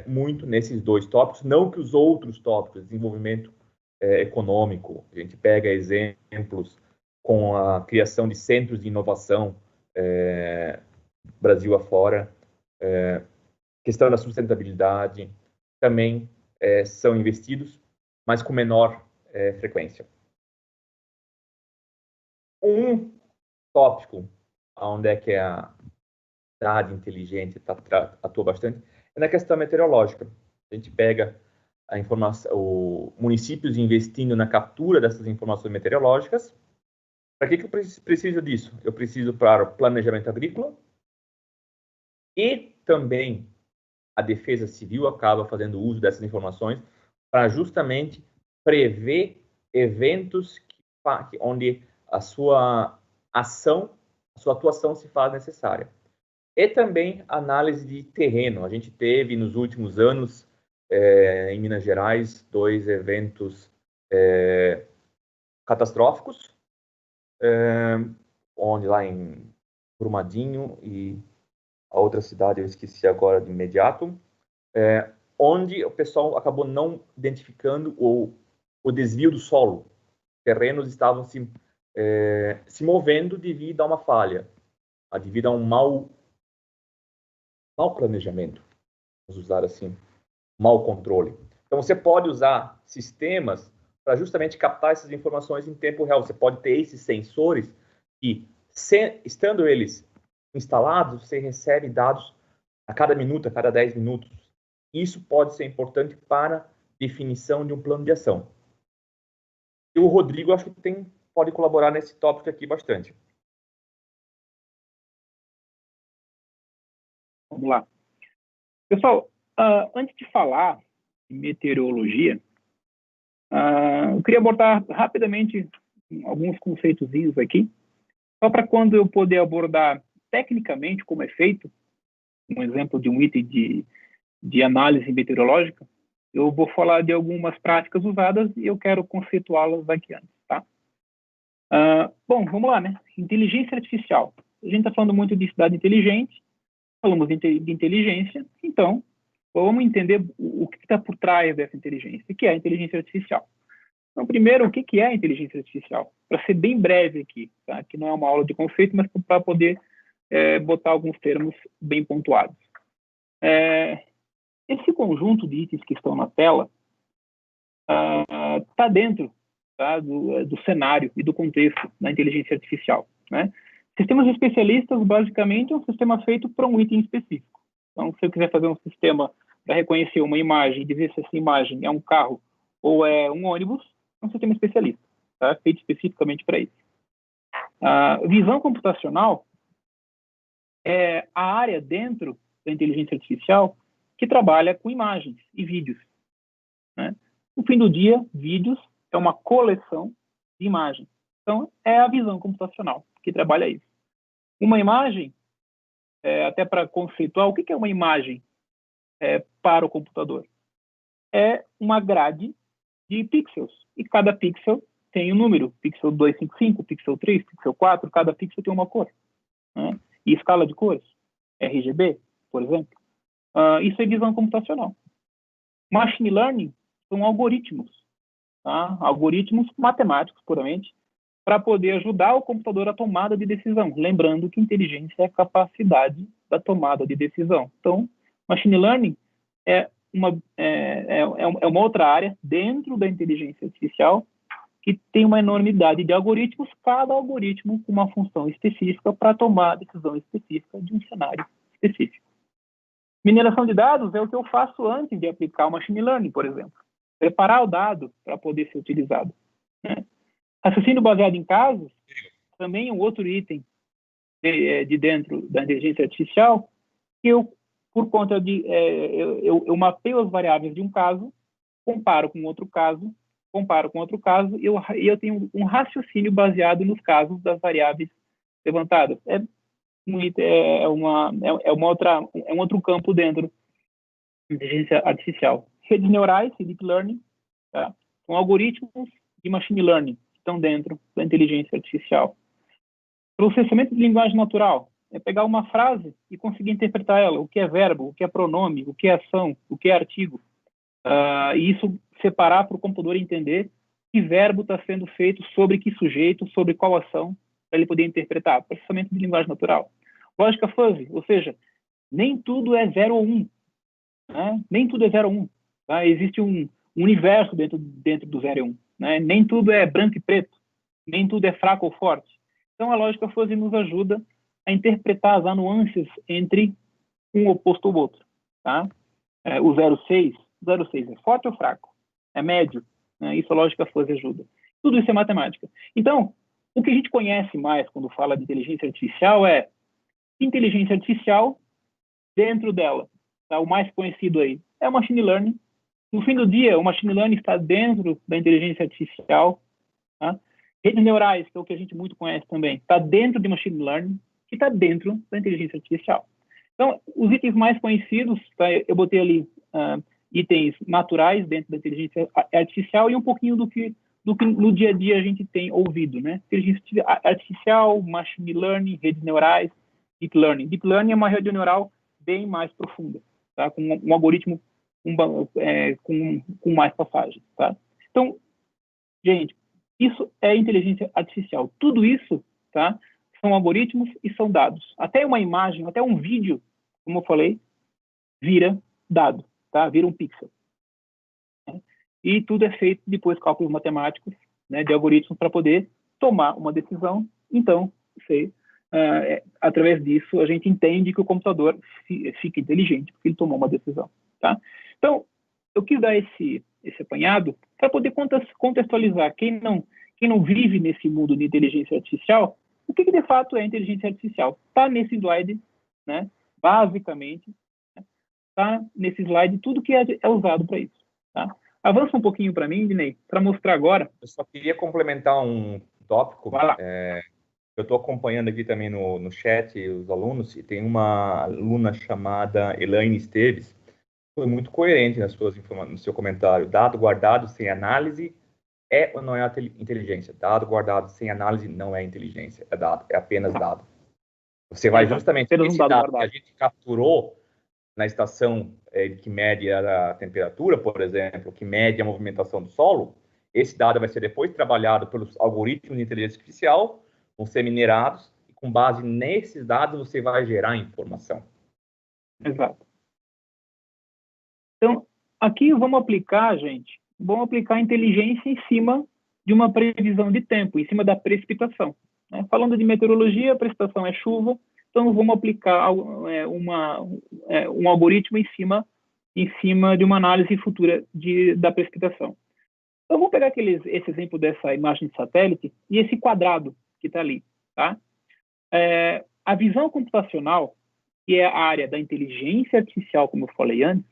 muito nesses dois tópicos, não que os outros tópicos, desenvolvimento econômico, a gente pega exemplos com a criação de centros de inovação Brasil afora, questão da sustentabilidade, também são investidos, mas com menor frequência. Um tópico onde é que a cidade inteligente atua bastante é na questão meteorológica. A gente pega a informação, municípios investindo na captura dessas informações meteorológicas. Para que eu preciso disso? Eu preciso para o planejamento agrícola e também a Defesa Civil acaba fazendo uso dessas informações para justamente prever eventos onde a sua atuação se faz necessária. E também análise de terreno. A gente teve nos últimos anos, em Minas Gerais, 2 eventos catastróficos, onde lá em Brumadinho e a outra cidade, eu esqueci agora de imediato, onde o pessoal acabou não identificando o desvio do solo. Terrenos estavam se movendo devido a uma falha, devido a um mau planejamento, vamos usar assim, mau controle. Então, você pode usar sistemas para justamente captar essas informações em tempo real. Você pode ter esses sensores que, estando eles instalados, você recebe dados a cada minuto, a cada 10 minutos. Isso pode ser importante para definição de um plano de ação. E o Rodrigo, acho que pode colaborar nesse tópico aqui bastante. Vamos lá. Pessoal, antes de falar de meteorologia, eu queria abordar rapidamente alguns conceitozinhos aqui, só para quando eu poder abordar tecnicamente como é feito, um exemplo de um item de análise meteorológica, eu vou falar de algumas práticas usadas e eu quero conceituá-las daqui antes, tá? Bom, vamos lá, né? Inteligência artificial. a gente está falando muito de cidade inteligente, falamos de inteligência, então vamos entender o que está por trás dessa inteligência, o que é a inteligência artificial. Então, primeiro, o que é a inteligência artificial? Para ser bem breve aqui, tá? Que não é uma aula de conceito, mas para poder botar alguns termos bem pontuados. Esse conjunto de itens que estão na tela está dentro, tá, do cenário e do contexto da inteligência artificial, né? Sistemas especialistas, basicamente, é um sistema feito para um item específico. Então, se eu quiser fazer um sistema para reconhecer uma imagem e dizer se essa imagem é um carro ou é um ônibus, é um sistema especialista, tá? Feito especificamente para isso. A visão computacional é a área dentro da inteligência artificial que trabalha com imagens e vídeos, né? No fim do dia, vídeos é uma coleção de imagens. Então, é a visão computacional que trabalha isso. Uma imagem, até para conceituar, o que é uma imagem para o computador? É uma grade de pixels, e cada pixel tem um número, pixel 255, pixel 3, pixel 4, cada pixel tem uma cor, né? E escala de cores, RGB, por exemplo. Isso é visão computacional. Machine Learning são algoritmos, tá? Algoritmos matemáticos, puramente, para poder ajudar o computador à tomada de decisão. Lembrando que inteligência é a capacidade da tomada de decisão. Então, Machine Learning é uma outra área dentro da inteligência artificial que tem uma enormidade de algoritmos, cada algoritmo com uma função específica para tomar a decisão específica de um cenário específico. Mineração de dados é o que eu faço antes de aplicar o Machine Learning, por exemplo. Preparar o dado para poder ser utilizado, né? Raciocínio baseado em casos também é um outro item de dentro da inteligência artificial que por conta de eu mapeio as variáveis de um caso, comparo com outro caso, e eu tenho um raciocínio baseado nos casos das variáveis levantadas. É um outro campo dentro da inteligência artificial. Redes neurais e deep learning, tá? São algoritmos de machine learning que estão dentro da inteligência artificial. Processamento de linguagem natural é pegar uma frase e conseguir interpretar ela, o que é verbo, o que é pronome, o que é ação, o que é artigo. E isso separar para o computador entender que verbo está sendo feito sobre que sujeito, sobre qual ação, para ele poder interpretar. Processamento de linguagem natural. Lógica fuzzy, ou seja, nem tudo é 0 ou 1. Né? Nem tudo é 0 ou 1. Tá? Existe um universo dentro do 0 e 1. Né? Nem tudo é branco e preto. Nem tudo é fraco ou forte. Então, a lógica fuzzy nos ajuda a interpretar as nuances entre um oposto ou outro. Tá? O 0,6 é forte ou fraco? É médio? Né? Isso a lógica fuzzy ajuda. Tudo isso é matemática. Então, o que a gente conhece mais quando fala de inteligência artificial é inteligência artificial dentro dela. Tá? O mais conhecido aí é o machine learning. No fim do dia, o machine learning está dentro da inteligência artificial. Tá? Redes neurais, que é o que a gente muito conhece também, está dentro de machine learning, que está dentro da inteligência artificial. Então, os itens mais conhecidos, tá? Eu botei ali itens naturais dentro da inteligência artificial e um pouquinho do que no dia a dia a gente tem ouvido, né? Inteligência artificial, machine learning, redes neurais, deep learning. Deep learning é uma rede neural bem mais profunda, tá? Com um algoritmo com mais passagens, tá? Então, gente, isso é inteligência artificial. Tudo isso, tá? São algoritmos e são dados. Até uma imagem, até um vídeo, como eu falei, vira dado, tá? Vira um pixel. E tudo é feito depois cálculos matemáticos, né, de algoritmos para poder tomar uma decisão. Então, através disso, a gente entende que o computador fica inteligente porque ele tomou uma decisão. Tá? Então, eu quis dar esse apanhado para poder contextualizar quem não vive nesse mundo de inteligência artificial, o que de fato é inteligência artificial. Está nesse slide, né, basicamente, está nesse slide tudo que é usado para isso. Tá? Avança um pouquinho para mim, Dinei, para mostrar agora. Eu só queria complementar um tópico. Vai lá. Eu estou acompanhando aqui também no chat os alunos, e tem uma aluna chamada Elaine Esteves, foi muito coerente no seu comentário. Dado guardado sem análise é ou não é inteligência? Dado guardado sem análise não é inteligência, é dado, é apenas dado. Você vai justamente apenas um esse dado dado que guardado. a gente capturou na estação que mede a temperatura, por exemplo, que mede a movimentação do solo, esse dado vai ser depois trabalhado pelos algoritmos de inteligência artificial, vão ser minerados, e com base nesses dados você vai gerar informação. Exato. Então, aqui vamos aplicar, gente, vamos aplicar inteligência em cima de uma previsão de tempo, em cima da precipitação. Né? Falando de meteorologia, a precipitação é chuva, então vamos aplicar um algoritmo em cima de uma análise futura da precipitação. Então, vou pegar esse exemplo dessa imagem de satélite e esse quadrado que está ali. Tá? A visão computacional, que é a área da inteligência artificial, como eu falei antes,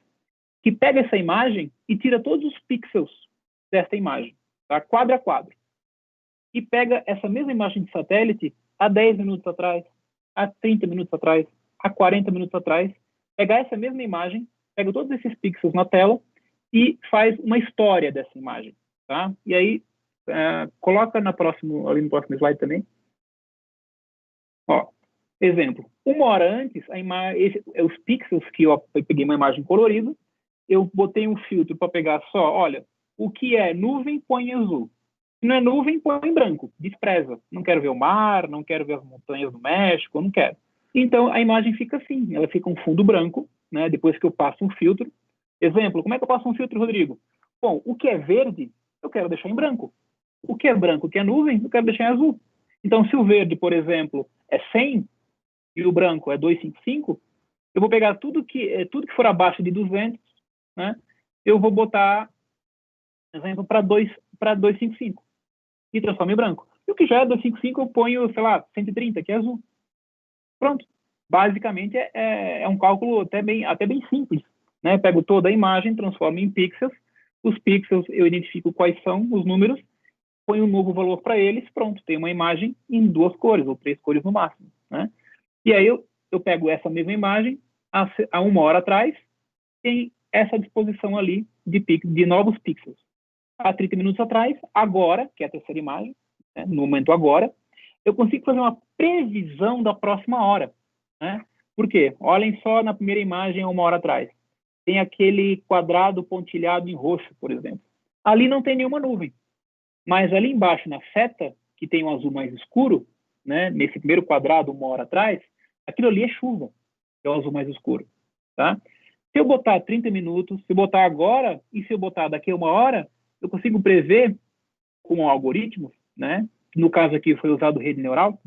que pega essa imagem e tira todos os pixels dessa imagem, tá? Quadro a quadro. E pega essa mesma imagem de satélite há 10 minutos atrás, há 30 minutos atrás, há 40 minutos atrás, pegar essa mesma imagem, pega todos esses pixels na tela e faz uma história dessa imagem, tá? E aí, coloca ali no próximo slide também. Ó, exemplo, 1 hora antes, os pixels que eu peguei uma imagem colorida, eu botei um filtro para pegar só, olha, o que é nuvem, põe em azul. Se não é nuvem, põe em branco, despreza. Não quero ver o mar, não quero ver as montanhas do México, não quero. Então, a imagem fica assim, ela fica um fundo branco, né, depois que eu passo um filtro. Exemplo, como é que eu passo um filtro, Rodrigo? Bom, o que é verde, eu quero deixar em branco. O que é branco, o que é nuvem, eu quero deixar em azul. Então, se o verde, por exemplo, é 100 e o branco é 255, eu vou pegar tudo que for abaixo de 200, né, eu vou botar, exemplo, para 255 e transformo em branco. E o que já é 255, eu ponho, sei lá, 130, que é azul. Pronto. Basicamente, é um cálculo até bem simples. Né? Pego toda a imagem, transformo em pixels. Os pixels, eu identifico quais são os números, ponho um novo valor para eles, pronto. Tem uma imagem em 2 cores, ou 3 cores no máximo. Né? E aí, eu pego essa mesma imagem, há 1 hora atrás, tem essa disposição ali de novos pixels. Há 30 minutos atrás, agora, que é a terceira imagem, né, no momento agora, eu consigo fazer uma previsão da próxima hora. Né? Por quê? Olhem só na primeira imagem, há 1 hora atrás. Tem aquele quadrado pontilhado em roxo, por exemplo. Ali não tem nenhuma nuvem. Mas ali embaixo, na seta, que tem um azul mais escuro, né, nesse primeiro quadrado, 1 hora atrás, aquilo ali é chuva, que é o azul mais escuro. Tá? Se eu botar 30 minutos, se eu botar agora, e se eu botar daqui a 1 hora, eu consigo prever com algoritmos, né? No caso aqui foi usado rede neural,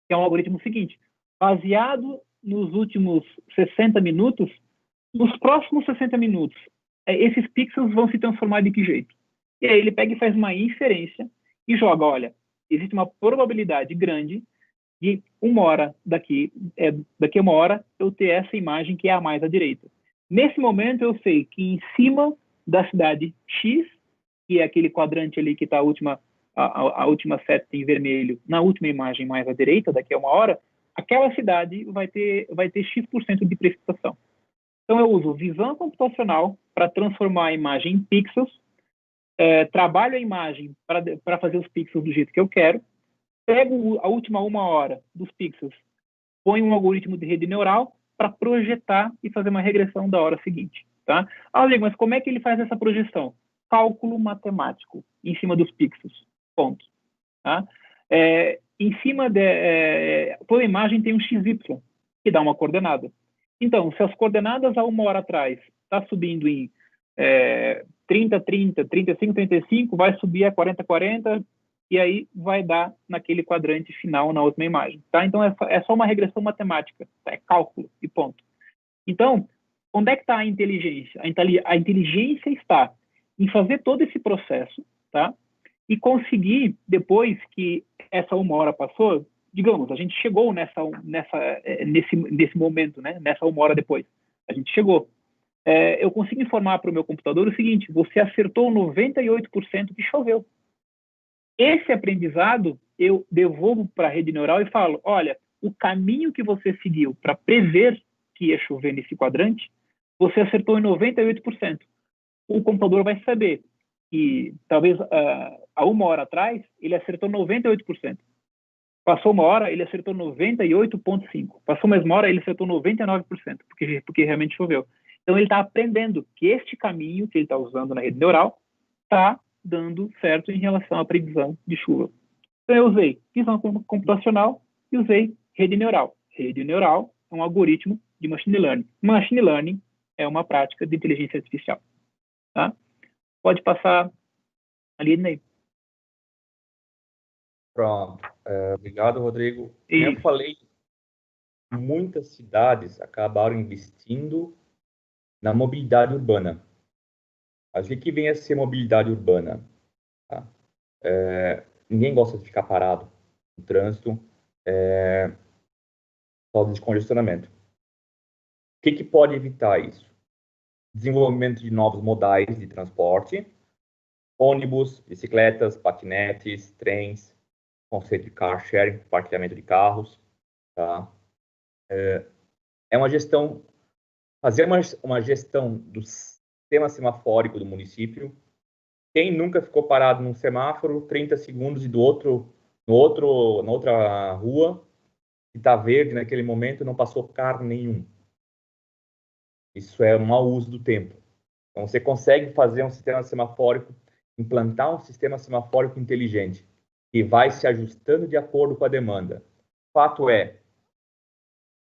que é um algoritmo seguinte, baseado nos últimos 60 minutos, nos próximos 60 minutos, esses pixels vão se transformar de que jeito? E aí ele pega e faz uma inferência e joga, olha, existe uma probabilidade grande de 1 hora daqui a 1 hora eu ter essa imagem que é a mais à direita. Nesse momento eu sei que em cima da cidade X, que é aquele quadrante ali que está a última seta em vermelho, na última imagem mais à direita, daqui a 1 hora, aquela cidade vai ter X% de precipitação. Então, eu uso visão computacional para transformar a imagem em pixels, trabalho a imagem para fazer os pixels do jeito que eu quero, pego a última 1 hora dos pixels, ponho um algoritmo de rede neural para projetar e fazer uma regressão da hora seguinte. Tá? Rodrigo, mas como é que ele faz essa projeção? Cálculo matemático em cima dos pixels. Ponto. Tá? Em cima toda imagem tem um XY, que dá uma coordenada. Então, se as coordenadas há 1 hora atrás está subindo em 30, 30, 35, 35, vai subir a 40, 40, e aí vai dar naquele quadrante final na última imagem. Tá? Então, é só uma regressão matemática, é cálculo e ponto. Então, onde é que está a inteligência? A inteligência está em fazer todo esse processo, tá? E conseguir, depois que essa 1 hora passou, digamos, a gente chegou nesse momento, né? Nessa 1 hora depois. A gente chegou. Eu consigo informar para o meu computador o seguinte, você acertou 98% que choveu. Esse aprendizado, eu devolvo para a rede neural e falo, olha, o caminho que você seguiu para prever que ia chover nesse quadrante, você acertou em 98%. O computador vai saber que, talvez, há 1 hora atrás, ele acertou 98%. Passou uma hora, ele acertou 98,5%. Passou mais uma hora, ele acertou 99%, porque realmente choveu. Então, ele está aprendendo que este caminho que ele está usando na rede neural está dando certo em relação à previsão de chuva. Então, eu usei visão computacional e usei rede neural. Rede neural é um algoritmo de machine learning. Machine learning é uma prática de inteligência artificial. Tá? Pode passar ali, Ney. Pronto. Obrigado, Rodrigo. Como eu falei, muitas cidades acabaram investindo na mobilidade urbana. Mas o que vem a ser mobilidade urbana? Tá? Ninguém gosta de ficar parado no trânsito por causa de congestionamento. O que pode evitar isso? Desenvolvimento de novos modais de transporte, ônibus, bicicletas, patinetes, trens, conceito de car sharing, parqueamento de carros. Tá? É uma gestão, fazer uma gestão do sistema semafórico do município. Quem nunca ficou parado num semáforo 30 segundos e na outra rua, que está verde naquele momento, não passou carro nenhum? Isso é um mau uso do tempo. Então, você consegue fazer um sistema semafórico, implantar um sistema semafórico inteligente, que vai se ajustando de acordo com a demanda. O fato é,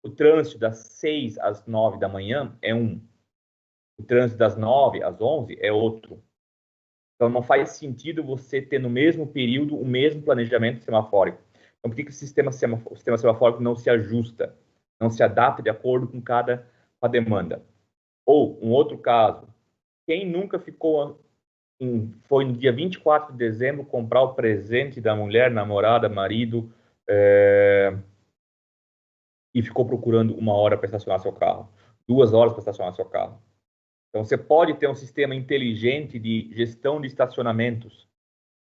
o trânsito das 6 às 9 da manhã é um. O trânsito das 9 às 11 é outro. Então, não faz sentido você ter no mesmo período o mesmo planejamento semafórico. Então, por que o sistema semafórico não se ajusta, não se adapta de acordo com a demanda? Ou, um outro caso, quem nunca foi no dia 24 de dezembro comprar o presente da mulher, namorada, marido, e ficou procurando 1 hora para estacionar seu carro, 2 horas para estacionar seu carro? Então, você pode ter um sistema inteligente de gestão de estacionamentos,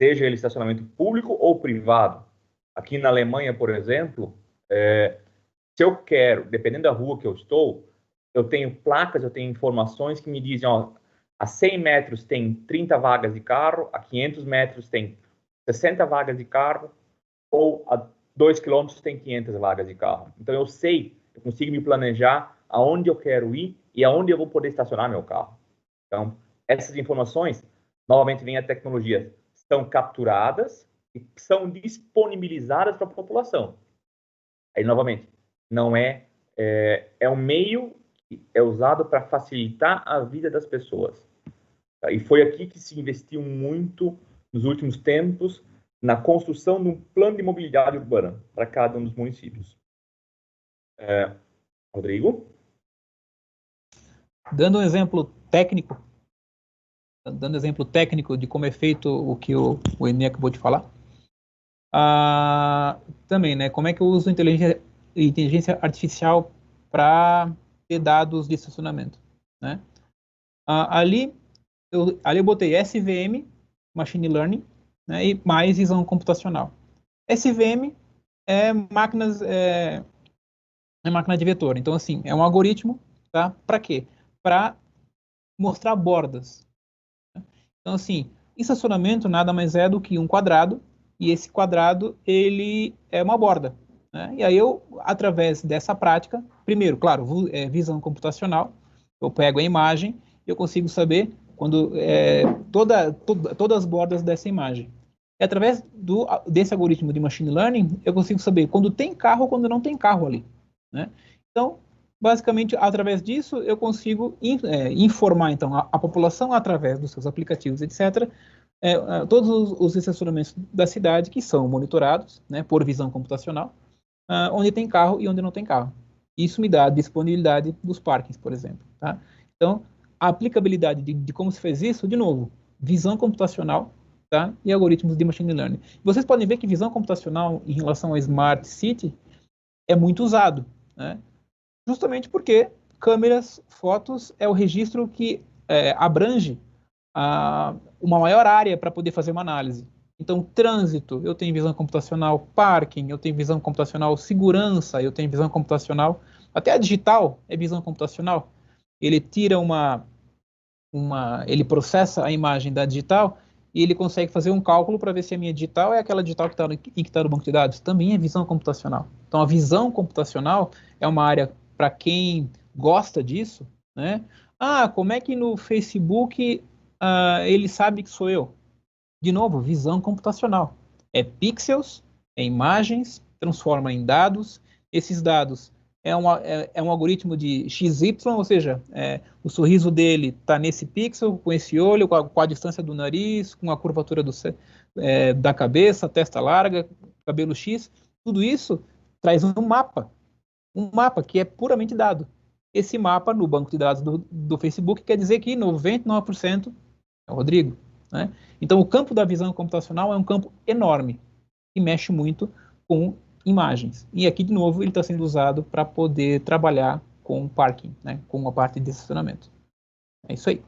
seja ele estacionamento público ou privado. Aqui na Alemanha, por exemplo, se eu quero, dependendo da rua que eu estou, eu tenho placas, eu tenho informações que me dizem, ó, a 100 metros tem 30 vagas de carro, a 500 metros tem 60 vagas de carro, ou a 2 quilômetros tem 500 vagas de carro. Então, eu consigo me planejar aonde eu quero ir e aonde eu vou poder estacionar meu carro. Então, essas informações, novamente vem a tecnologia, são capturadas e são disponibilizadas para a população. Aí, novamente, não é um meio que é usado para facilitar a vida das pessoas. Tá? E foi aqui que se investiu muito nos últimos tempos na construção de um plano de mobilidade urbana para cada um dos municípios. Rodrigo? Dando um exemplo técnico de como é feito o que o Enê acabou de falar, também, né, como é que eu uso inteligência artificial para ter dados de estacionamento, né? Ali eu botei SVM, Machine Learning, né, e mais visão computacional. SVM é máquina de vetor, então assim, é um algoritmo, tá? Para quê? Para mostrar bordas. Então assim, estacionamento nada mais é do que um quadrado, e esse quadrado ele é uma borda, né? E aí eu, através dessa prática, primeiro, claro, visão computacional, eu pego a imagem e eu consigo saber todas as bordas dessa imagem. E através desse algoritmo de machine learning, eu consigo saber quando tem carro ou quando não tem carro ali, né? Então, basicamente, através disso, eu consigo informar então, a população através dos seus aplicativos, etc., todos os estacionamentos da cidade que são monitorados, né, por visão computacional, onde tem carro e onde não tem carro. Isso me dá a disponibilidade dos parkings, por exemplo. Tá? Então, a aplicabilidade de como se fez isso, de novo, visão computacional, tá? E algoritmos de machine learning. Vocês podem ver que visão computacional em relação ao Smart City é muito usado, né? Justamente porque câmeras, fotos é o registro que abrange uma maior área para poder fazer uma análise. Então, trânsito, eu tenho visão computacional, parking, eu tenho visão computacional, segurança, eu tenho visão computacional, até a digital é visão computacional. Ele tira ele processa a imagem da digital e ele consegue fazer um cálculo para ver se a minha digital é aquela digital que está no banco de dados. Também é visão computacional. Então, a visão computacional é uma área para quem gosta disso, né? Ah, como é que no Facebook ele sabe que sou eu? De novo, visão computacional. É pixels, é imagens, transforma em dados. Esses dados é um algoritmo de XY, ou seja, o sorriso dele está nesse pixel, com esse olho, com a distância do nariz, com a curvatura da cabeça, testa larga, cabelo X. Tudo isso traz um mapa que é puramente dado. Esse mapa no banco de dados do Facebook quer dizer que 99% é o Rodrigo, né? Então, o campo da visão computacional é um campo enorme e mexe muito com imagens. E aqui, de novo, ele está sendo usado para poder trabalhar com parking, né? Com a parte de estacionamento. É isso aí.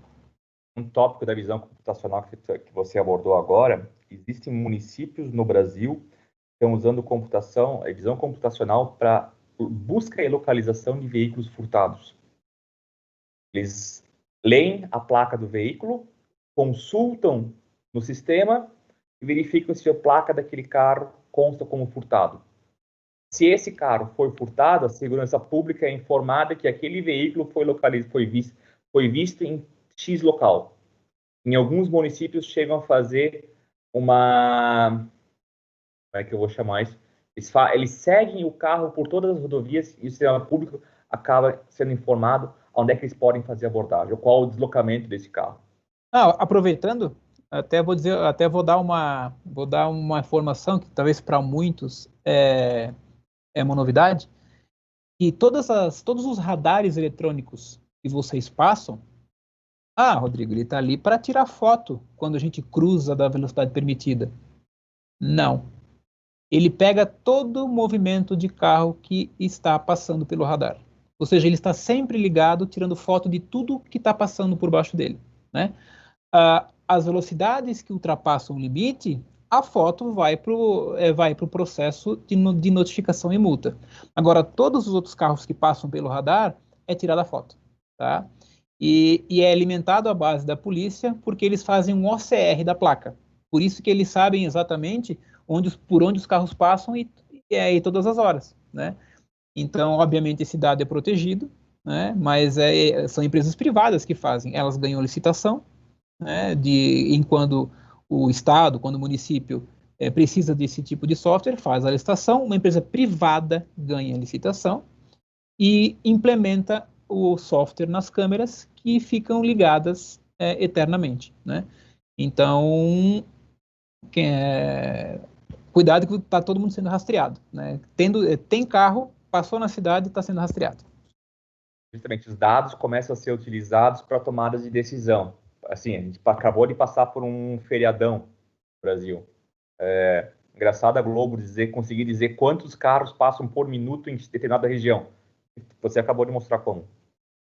Um tópico da visão computacional que você abordou agora, existem municípios no Brasil que estão usando visão computacional para busca e localização de veículos furtados. Eles leem a placa do veículo, consultam no sistema e verificam se a placa daquele carro consta como furtado. Se esse carro foi furtado, a segurança pública é informada que aquele veículo foi visto em X local. Em alguns municípios chegam a fazer uma... Como é que eu vou chamar isso? Eles seguem o carro por todas as rodovias e o sistema público acaba sendo informado onde é que eles podem fazer a abordagem, qual o deslocamento desse carro. Aproveitando, vou dar uma informação que talvez para muitos é uma novidade, que todos os radares eletrônicos que vocês passam, Rodrigo, ele está ali para tirar foto quando a gente cruza da velocidade permitida. Não. Ele pega todo o movimento de carro que está passando pelo radar. Ou seja, ele está sempre ligado, tirando foto de tudo que está passando por baixo dele, né? As velocidades que ultrapassam o limite, a foto vai para o processo de notificação e multa. Agora, todos os outros carros que passam pelo radar, é tirada a foto, tá? E é alimentado à base da polícia, porque eles fazem um OCR da placa. Por isso que eles sabem exatamente por onde os carros passam e todas as horas, né? Então, obviamente, esse dado é protegido, né? Mas são empresas privadas que fazem. Elas ganham licitação, né? Quando o Estado, quando o município precisa desse tipo de software, faz a licitação, uma empresa privada ganha a licitação e implementa o software nas câmeras que ficam ligadas eternamente, né? Então, cuidado que está todo mundo sendo rastreado, né? Tem carro, passou na cidade e está sendo rastreado. Justamente, os dados começam a ser utilizados para tomadas de decisão. Assim, a gente acabou de passar por um feriadão no Brasil. Engraçado a Globo conseguir dizer quantos carros passam por minuto em determinada região. Você acabou de mostrar como.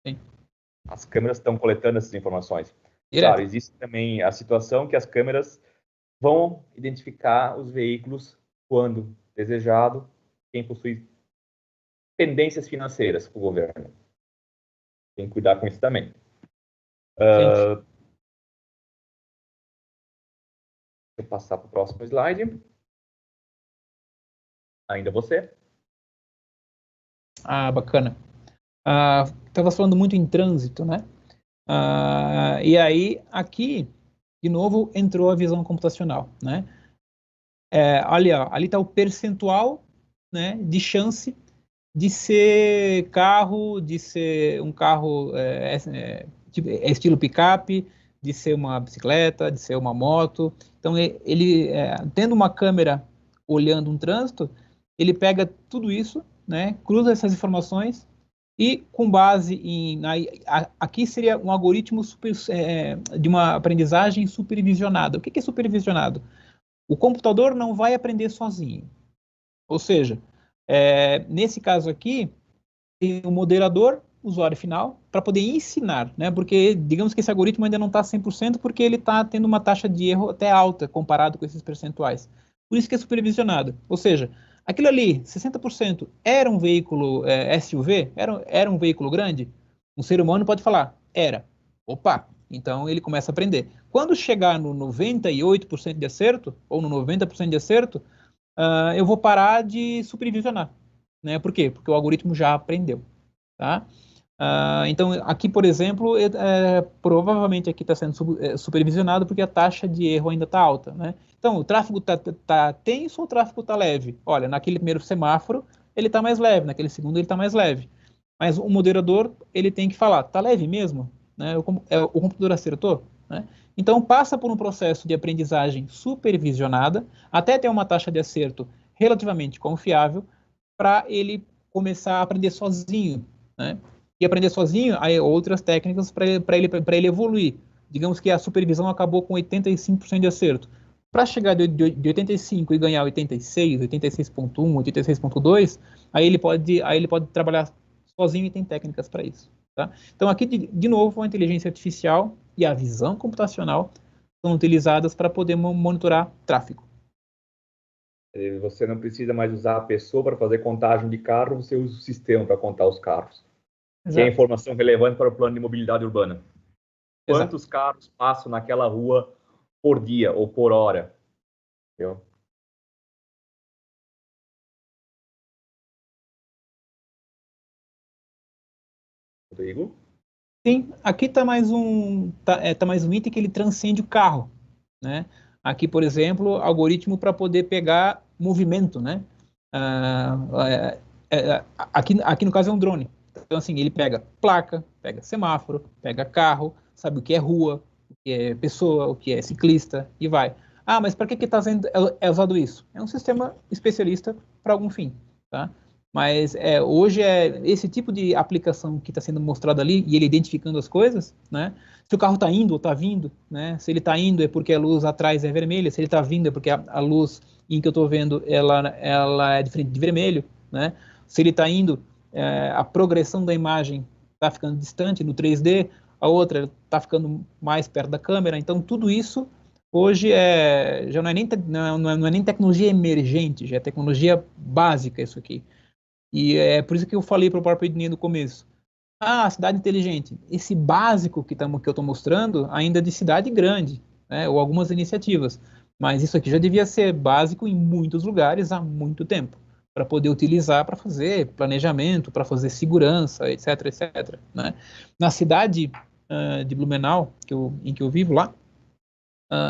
Sim. As câmeras estão coletando essas informações. Direto. Claro, existe também a situação que as câmeras vão identificar os veículos quando desejado, quem possui pendências financeiras para o governo. Tem que cuidar com isso também. Deixa eu passar para o próximo slide. Ainda você. Bacana. Estava falando muito em trânsito, né? E aí, aqui, de novo, entrou a visão computacional, né? Ali está o percentual, né, de chance de ser um carro estilo picape, de ser uma bicicleta, de ser uma moto. Então, ele tendo uma câmera olhando um trânsito, ele pega tudo isso, né, cruza essas informações e com base aqui seria um algoritmo de uma aprendizagem supervisionada. O que é supervisionado? O computador não vai aprender sozinho. Ou seja, nesse caso aqui, tem um moderador, usuário final, para poder ensinar, né? Porque digamos que esse algoritmo ainda não está 100% porque ele está tendo uma taxa de erro até alta comparado com esses percentuais. Por isso que é supervisionado. Ou seja, aquilo ali, 60%, era um veículo SUV? Era um veículo grande? Um ser humano pode falar, era. Opa, Então, ele começa a aprender. Quando chegar no 98% de acerto, ou no 90% de acerto, eu vou parar de supervisionar. Né? Por quê? Porque o algoritmo já aprendeu. Tá? Então, aqui, por exemplo, provavelmente aqui está sendo supervisionado porque a taxa de erro ainda está alta. Né? Então, o tráfego está tenso ou o tráfego está leve? Olha, naquele primeiro semáforo, ele está mais leve, naquele segundo ele está mais leve. Mas o moderador, ele tem que falar, está leve mesmo? Né? O computador acertou? Né? Então, passa por um processo de aprendizagem supervisionada, até ter uma taxa de acerto relativamente confiável, para ele começar a aprender sozinho. Né? E aprender sozinho, aí outras técnicas para ele evoluir. Digamos que a supervisão acabou com 85% de acerto. Para chegar de 85 e ganhar 86, 86.1, 86.2, aí ele pode trabalhar sozinho e tem técnicas para isso. Tá? Então, aqui, de novo, a inteligência artificial e a visão computacional são utilizadas para poder monitorar tráfego. Você não precisa mais usar a pessoa para fazer contagem de carro, você usa o sistema para contar os carros. Exato. Que é informação relevante para o plano de mobilidade urbana. Quantos Exato. carros passam naquela rua por dia ou por hora? Entendeu? Rodrigo? Sim, aqui está mais um item que ele transcende o carro, né? Aqui, por exemplo, algoritmo para poder pegar movimento, né? Aqui no caso é um drone. Então, assim, ele pega placa, pega semáforo, pega carro, sabe o que é rua, o que é pessoa, o que é ciclista, e vai. Ah, mas para que está sendo usado isso? É um sistema especialista para algum fim, tá? Mas hoje esse tipo de aplicação que está sendo mostrado ali, e ele identificando as coisas, né? Se o carro está indo ou está vindo, né? Se ele está indo é porque a luz atrás é vermelha, se ele está vindo é porque a luz em que eu estou vendo ela é diferente de vermelho, né? Se ele está indo, a progressão da imagem está ficando distante no 3D, a outra está ficando mais perto da câmera. Então, tudo isso hoje já não é nem tecnologia emergente, já é tecnologia básica isso aqui. E é por isso que eu falei para o próprio Ednei no começo. A cidade inteligente. Esse básico que eu estou mostrando ainda é de cidade grande, né, ou algumas iniciativas. Mas isso aqui já devia ser básico em muitos lugares há muito tempo, para poder utilizar para fazer planejamento, para fazer segurança, etc, etc. Né? Na cidade de Blumenau, em que eu vivo lá,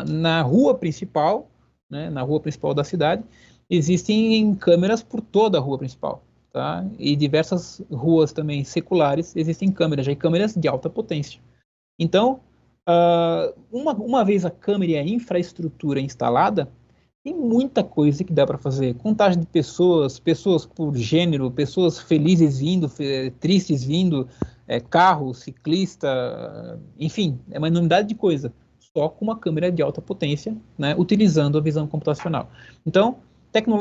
na rua principal, né, na rua principal da cidade, existem câmeras por toda a rua principal. Tá? E diversas ruas também seculares existem câmeras, já câmeras de alta potência. Então, uma vez a câmera e a infraestrutura instalada, tem muita coisa que dá para fazer. Contagem de pessoas por gênero, pessoas felizes vindo, tristes vindo, carro, ciclista, enfim, é uma enormidade de coisa. Só com uma câmera de alta potência, né, utilizando a visão computacional. Então,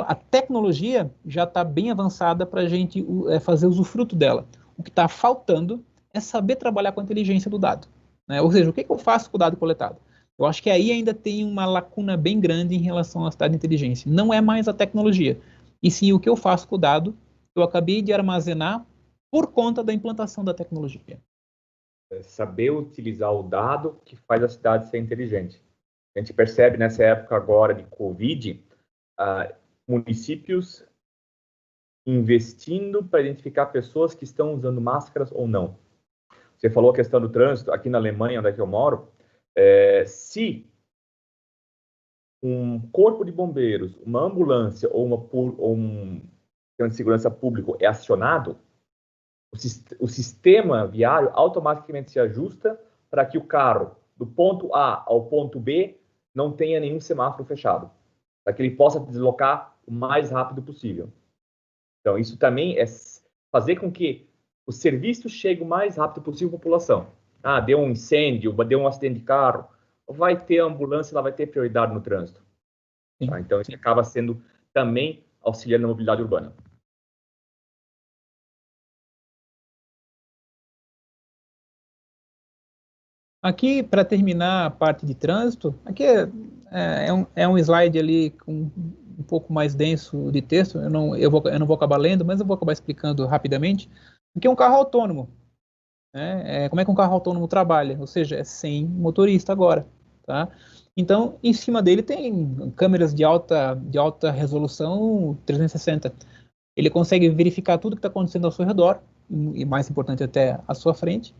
a tecnologia já está bem avançada para a gente fazer usufruto dela. O que está faltando é saber trabalhar com a inteligência do dado. Né? Ou seja, o que eu faço com o dado coletado? Eu acho que aí ainda tem uma lacuna bem grande em relação à cidade de inteligência. Não é mais a tecnologia, e sim o que eu faço com o dado que eu acabei de armazenar por conta da implantação da tecnologia. Saber utilizar o dado que faz a cidade ser inteligente. A gente percebe nessa época agora de Covid, municípios investindo para identificar pessoas que estão usando máscaras ou não. Você falou a questão do trânsito, aqui na Alemanha, onde é que eu moro, se um corpo de bombeiros, uma ambulância ou um sistema de segurança público é acionado, o sistema viário automaticamente se ajusta para que o carro, do ponto A ao ponto B, não tenha nenhum semáforo fechado, para que ele possa deslocar o mais rápido possível. Então, isso também é fazer com que o serviço chegue o mais rápido possível à população. Deu um incêndio, deu um acidente de carro, vai ter a ambulância, ela vai ter prioridade no trânsito. Tá? Então, isso acaba sendo também auxiliando na mobilidade urbana. Aqui, para terminar a parte de trânsito, aqui é um slide ali com um pouco mais denso de texto, eu não vou acabar lendo, mas eu vou acabar explicando rapidamente. Aqui é um carro autônomo. né? Como é que um carro autônomo trabalha? Ou seja, é sem motorista agora, tá? Então, em cima dele tem câmeras de alta resolução 360. Ele consegue verificar tudo que está acontecendo ao seu redor, e mais importante até à sua frente.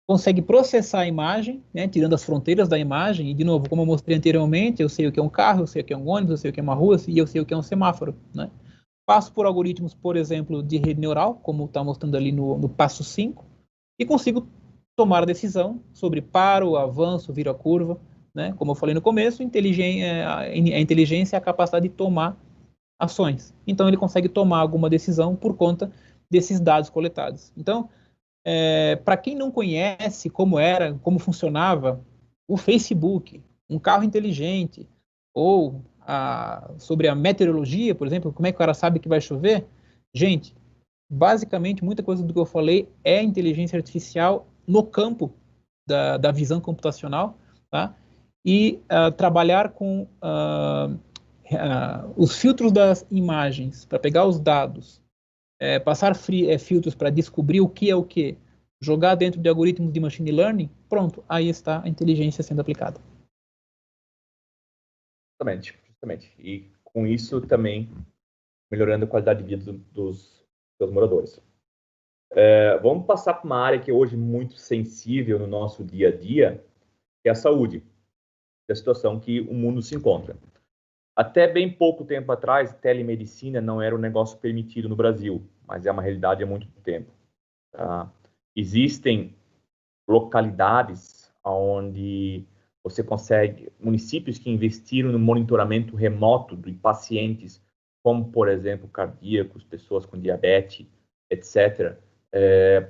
Consegue processar a imagem, né, tirando as fronteiras da imagem, e de novo, como eu mostrei anteriormente, eu sei o que é um carro, eu sei o que é um ônibus, eu sei o que é uma rua, e eu sei o que é um semáforo, né? Passo por algoritmos, por exemplo, de rede neural, como está mostrando ali no passo 5, e consigo tomar a decisão sobre paro, avanço, viro a curva, né? Como eu falei no começo, a inteligência é a capacidade de tomar ações. Então, ele consegue tomar alguma decisão por conta desses dados coletados. Então, para quem não conhece como funcionava o Facebook, um carro inteligente, ou sobre a meteorologia, por exemplo, como é que o cara sabe que vai chover? Gente, basicamente, muita coisa do que eu falei é inteligência artificial no campo da visão computacional, tá? E trabalhar com os filtros das imagens para pegar os dados, passar filtros para descobrir o que é o que, jogar dentro de algoritmos de machine learning, pronto, aí está a inteligência sendo aplicada. Justamente. E com isso também melhorando a qualidade de vida dos moradores. Vamos passar para uma área que é hoje muito sensível no nosso dia a dia, que é a saúde, a situação que o mundo se encontra. Até bem pouco tempo atrás, telemedicina não era um negócio permitido no Brasil, mas é uma realidade há muito tempo. Tá? Existem localidades onde você consegue, municípios que investiram no monitoramento remoto de pacientes, como, por exemplo, cardíacos, pessoas com diabetes, etc.,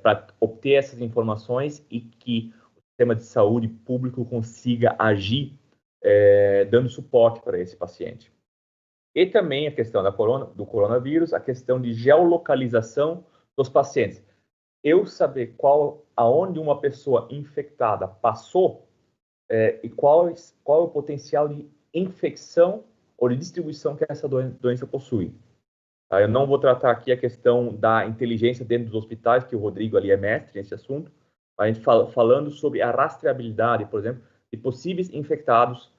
para obter essas informações e que o sistema de saúde público consiga agir dando suporte para esse paciente. E também a questão do coronavírus, a questão de geolocalização dos pacientes. Eu saber aonde uma pessoa infectada passou e qual é o potencial de infecção ou de distribuição que essa doença possui. Tá? Eu não vou tratar aqui a questão da inteligência dentro dos hospitais, que o Rodrigo ali é mestre nesse assunto, a gente falando sobre a rastreabilidade, por exemplo, de possíveis infectados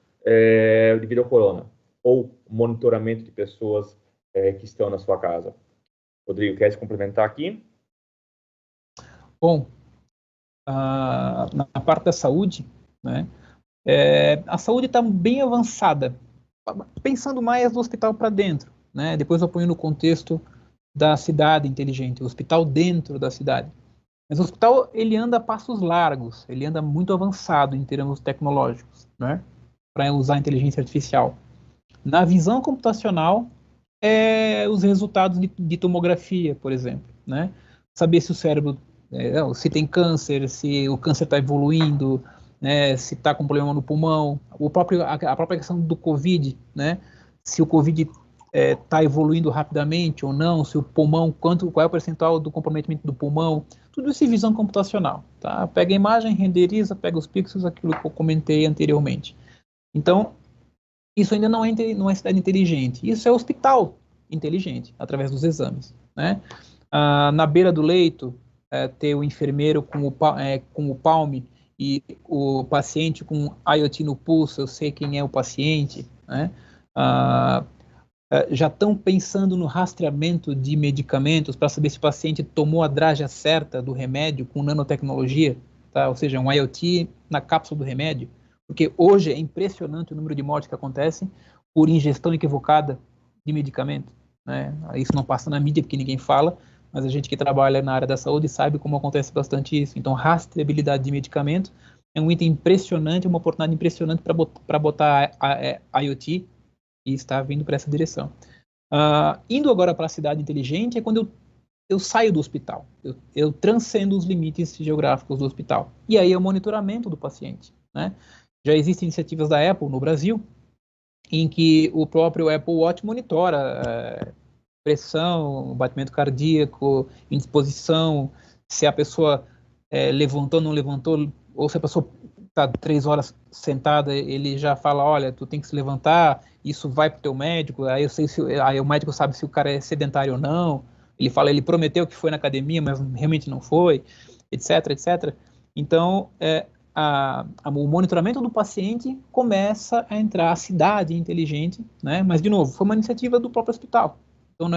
devido ao corona, ou monitoramento de pessoas que estão na sua casa. Rodrigo, quer se complementar aqui? Bom, na parte da saúde, né, a saúde está bem avançada, pensando mais do hospital para dentro, né? Depois eu ponho no contexto da cidade inteligente, o hospital dentro da cidade. Mas o hospital, ele anda a passos largos, ele anda muito avançado em termos tecnológicos, né, para usar a inteligência artificial. Na visão computacional, os resultados de tomografia, por exemplo, né? Saber se o cérebro, se tem câncer, se o câncer está evoluindo, né? Se está com problema no pulmão, a própria questão do Covid, né? Se o Covid está evoluindo rapidamente ou não, se o pulmão, qual é o percentual do comprometimento do pulmão, tudo isso é visão computacional, tá? Pega a imagem, renderiza, pega os pixels, aquilo que eu comentei anteriormente. Então, isso ainda não é cidade inteligente, isso é hospital inteligente, através dos exames, né? Na beira do leito, ter o enfermeiro com o Palm e o paciente com IoT no pulso, eu sei quem é o paciente, né? Já estão pensando no rastreamento de medicamentos para saber se o paciente tomou a draga certa do remédio com nanotecnologia, tá? Ou seja, um IoT na cápsula do remédio, porque hoje é impressionante o número de mortes que acontecem por ingestão equivocada de medicamento, né? Isso não passa na mídia porque ninguém fala, mas a gente que trabalha na área da saúde sabe como acontece bastante isso. Então, rastreabilidade de medicamento é um item impressionante, uma oportunidade impressionante para botar a IoT, e está vindo para essa direção. Indo agora para a cidade inteligente é quando eu saio do hospital, eu transcendo os limites geográficos do hospital. E aí é o monitoramento do paciente, né? Já existem iniciativas da Apple no Brasil, em que o próprio Apple Watch monitora pressão, batimento cardíaco, indisposição, se a pessoa levantou, não levantou, ou se a pessoa está 3 horas sentada, ele já fala, olha, tu tem que se levantar, isso vai para o teu médico, aí o médico sabe se o cara é sedentário ou não, ele prometeu que foi na academia, mas realmente não foi. etc, etc. Então, o monitoramento do paciente começa a entrar a cidade inteligente, né? Mas, de novo, foi uma iniciativa do próprio hospital. Então,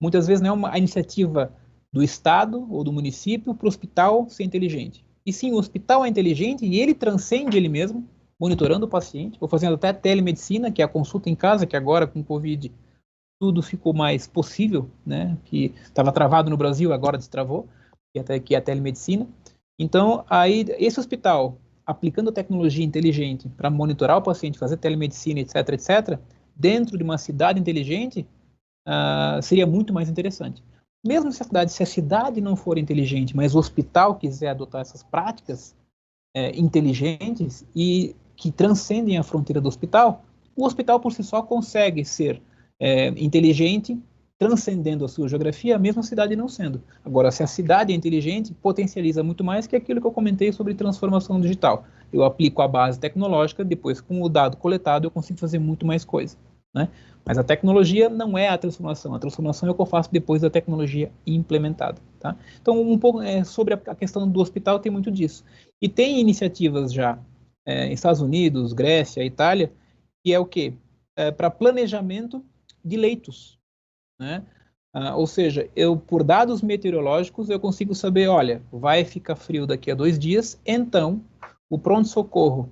muitas vezes não é uma iniciativa do Estado ou do município para o hospital ser inteligente. E sim, o hospital é inteligente e ele transcende ele mesmo, monitorando o paciente, ou fazendo até telemedicina, que é a consulta em casa, que agora com o Covid tudo ficou mais possível, né? Que estava travado no Brasil, agora destravou, que é a telemedicina. Então, aí, esse hospital, aplicando tecnologia inteligente para monitorar o paciente, fazer telemedicina, etc, etc, dentro de uma cidade inteligente, seria muito mais interessante. Mesmo se a cidade não for inteligente, mas o hospital quiser adotar essas práticas inteligentes e que transcendem a fronteira do hospital, o hospital por si só consegue ser inteligente, transcendendo a sua geografia, mesmo a cidade não sendo. Agora, se a cidade é inteligente, potencializa muito mais que aquilo que eu comentei sobre transformação digital. Eu aplico a base tecnológica, depois com o dado coletado eu consigo fazer muito mais coisa, né? Mas a tecnologia não é a transformação é o que eu faço depois da tecnologia implementada, tá? Então, um pouco sobre a questão do hospital tem muito disso. E tem iniciativas já em Estados Unidos, Grécia, Itália, que é o quê? Para planejamento de leitos, né? Ou seja, por dados meteorológicos, eu consigo saber, olha, vai ficar frio daqui a 2 dias, então o pronto-socorro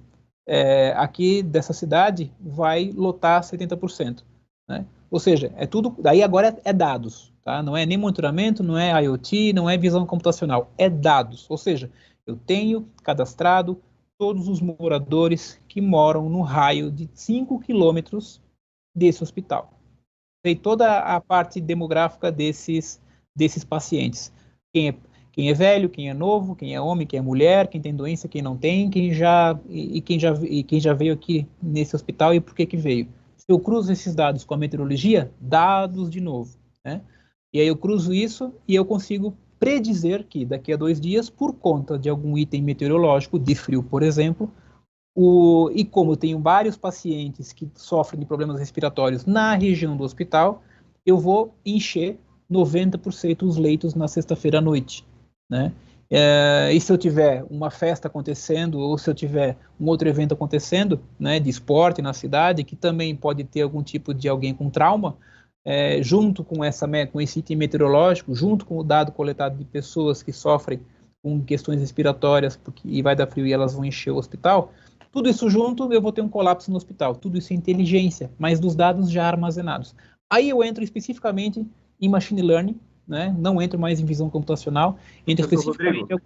aqui dessa cidade vai lotar 70%. Né? Ou seja, é tudo, daí agora é dados, tá? Não é nem monitoramento, não é IoT, não é visão computacional, é dados. Ou seja, eu tenho cadastrado todos os moradores que moram no raio de 5 quilômetros desse hospital. Sei toda a parte demográfica desses pacientes. Quem é velho, quem é novo, quem é homem, quem é mulher, quem tem doença, quem não tem, quem já veio aqui nesse hospital e por que veio. Se eu cruzo esses dados com a meteorologia, dados de novo, né? E aí eu cruzo isso e eu consigo predizer que daqui a 2 dias, por conta de algum item meteorológico, de frio, por exemplo, e como eu tenho vários pacientes que sofrem de problemas respiratórios na região do hospital, eu vou encher 90% os leitos na sexta-feira à noite, né? E se eu tiver uma festa acontecendo, ou se eu tiver um outro evento acontecendo, né, de esporte na cidade, que também pode ter algum tipo de alguém com trauma, junto com esse item meteorológico, junto com o dado coletado de pessoas que sofrem com questões respiratórias e vai dar frio e elas vão encher o hospital, tudo isso junto eu vou ter um colapso no hospital. Tudo isso é inteligência, mas dos dados já armazenados. Aí eu entro especificamente em machine learning, né? Não entro mais em visão computacional, entro especificamente...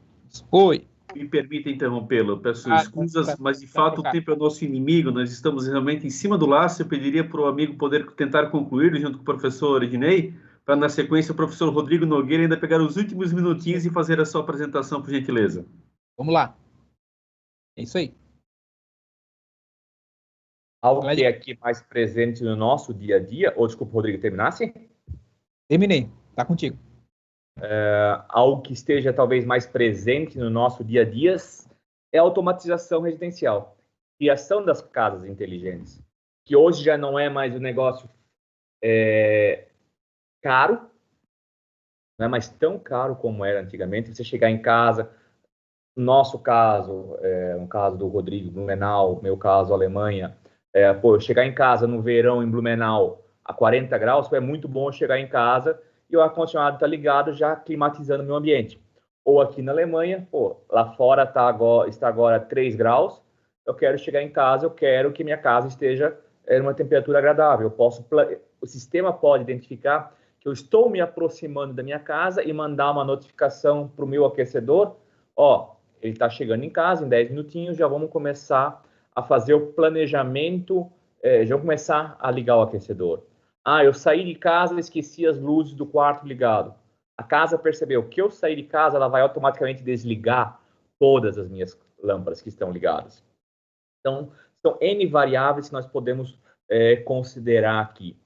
Oi. Me permita interrompê-lo, peço escusas, mas de fato o tempo é o nosso inimigo, nós estamos realmente em cima do laço. Eu pediria para o amigo poder tentar concluir junto com o professor Ednei, para na sequência o professor Rodrigo Nogueira ainda pegar os últimos minutinhos e fazer a sua apresentação, por gentileza. Vamos lá. É isso aí. Algo que é aqui mais presente no nosso dia a dia, ou desculpa, Rodrigo, terminasse? Terminei, tá contigo. Algo que esteja talvez mais presente no nosso dia a dia é a automatização residencial, criação das casas inteligentes, que hoje já não é mais um negócio caro, não é mais tão caro como era antigamente. Você chegar em casa, no nosso caso, no caso do Rodrigo, Blumenau, meu caso, Alemanha, chegar em casa no verão em Blumenau a 40 graus, é muito bom chegar em casa e o ar-condicionado está ligado, já climatizando o meu ambiente. Ou aqui na Alemanha, lá fora está agora 3 graus, eu quero chegar em casa, eu quero que minha casa esteja em uma temperatura agradável. O sistema pode identificar que eu estou me aproximando da minha casa e mandar uma notificação para o meu aquecedor. Ele está chegando em casa, em 10 minutinhos, já vamos começar a fazer o planejamento, já vamos começar a ligar o aquecedor. Eu saí de casa e esqueci as luzes do quarto ligado. A casa percebeu que eu saí de casa, ela vai automaticamente desligar todas as minhas lâmpadas que estão ligadas. Então, são N variáveis que nós podemos considerar aqui,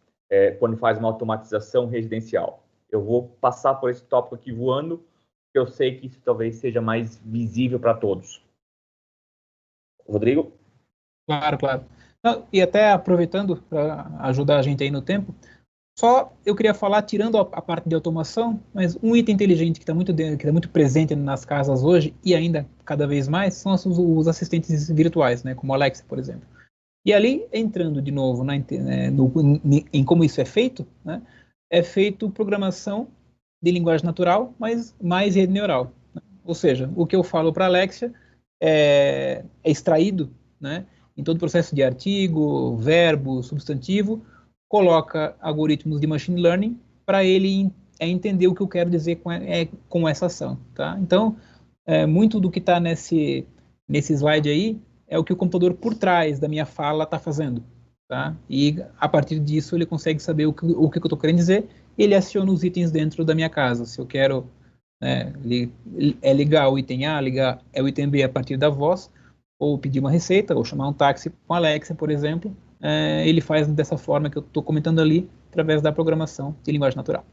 quando faz uma automatização residencial. Eu vou passar por esse tópico aqui voando, porque eu sei que isso talvez seja mais visível para todos. Rodrigo? Claro. E até aproveitando para ajudar a gente aí no tempo, Só eu queria falar, tirando a parte de automação, mas um item inteligente que está muito presente nas casas hoje, e ainda cada vez mais, são os assistentes virtuais, né, como a Alexa, por exemplo. E ali, entrando de novo em como isso é feito, né, é feito programação de linguagem natural, mas mais rede neural. Né? Ou seja, o que eu falo para a Alexa é extraído, né, em todo o processo de artigo, verbo, substantivo, coloca algoritmos de machine learning para ele entender o que eu quero dizer com essa ação. Tá? Então, muito do que está nesse slide aí é o que o computador por trás da minha fala está fazendo. Tá? E, a partir disso, ele consegue saber o que eu estou querendo dizer e ele aciona os itens dentro da minha casa. Se eu quero ligar o item A, ligar o item B a partir da voz, ou pedir uma receita, ou chamar um táxi com a Alexa, por exemplo, ele faz dessa forma que eu estou comentando ali, através da programação de linguagem natural.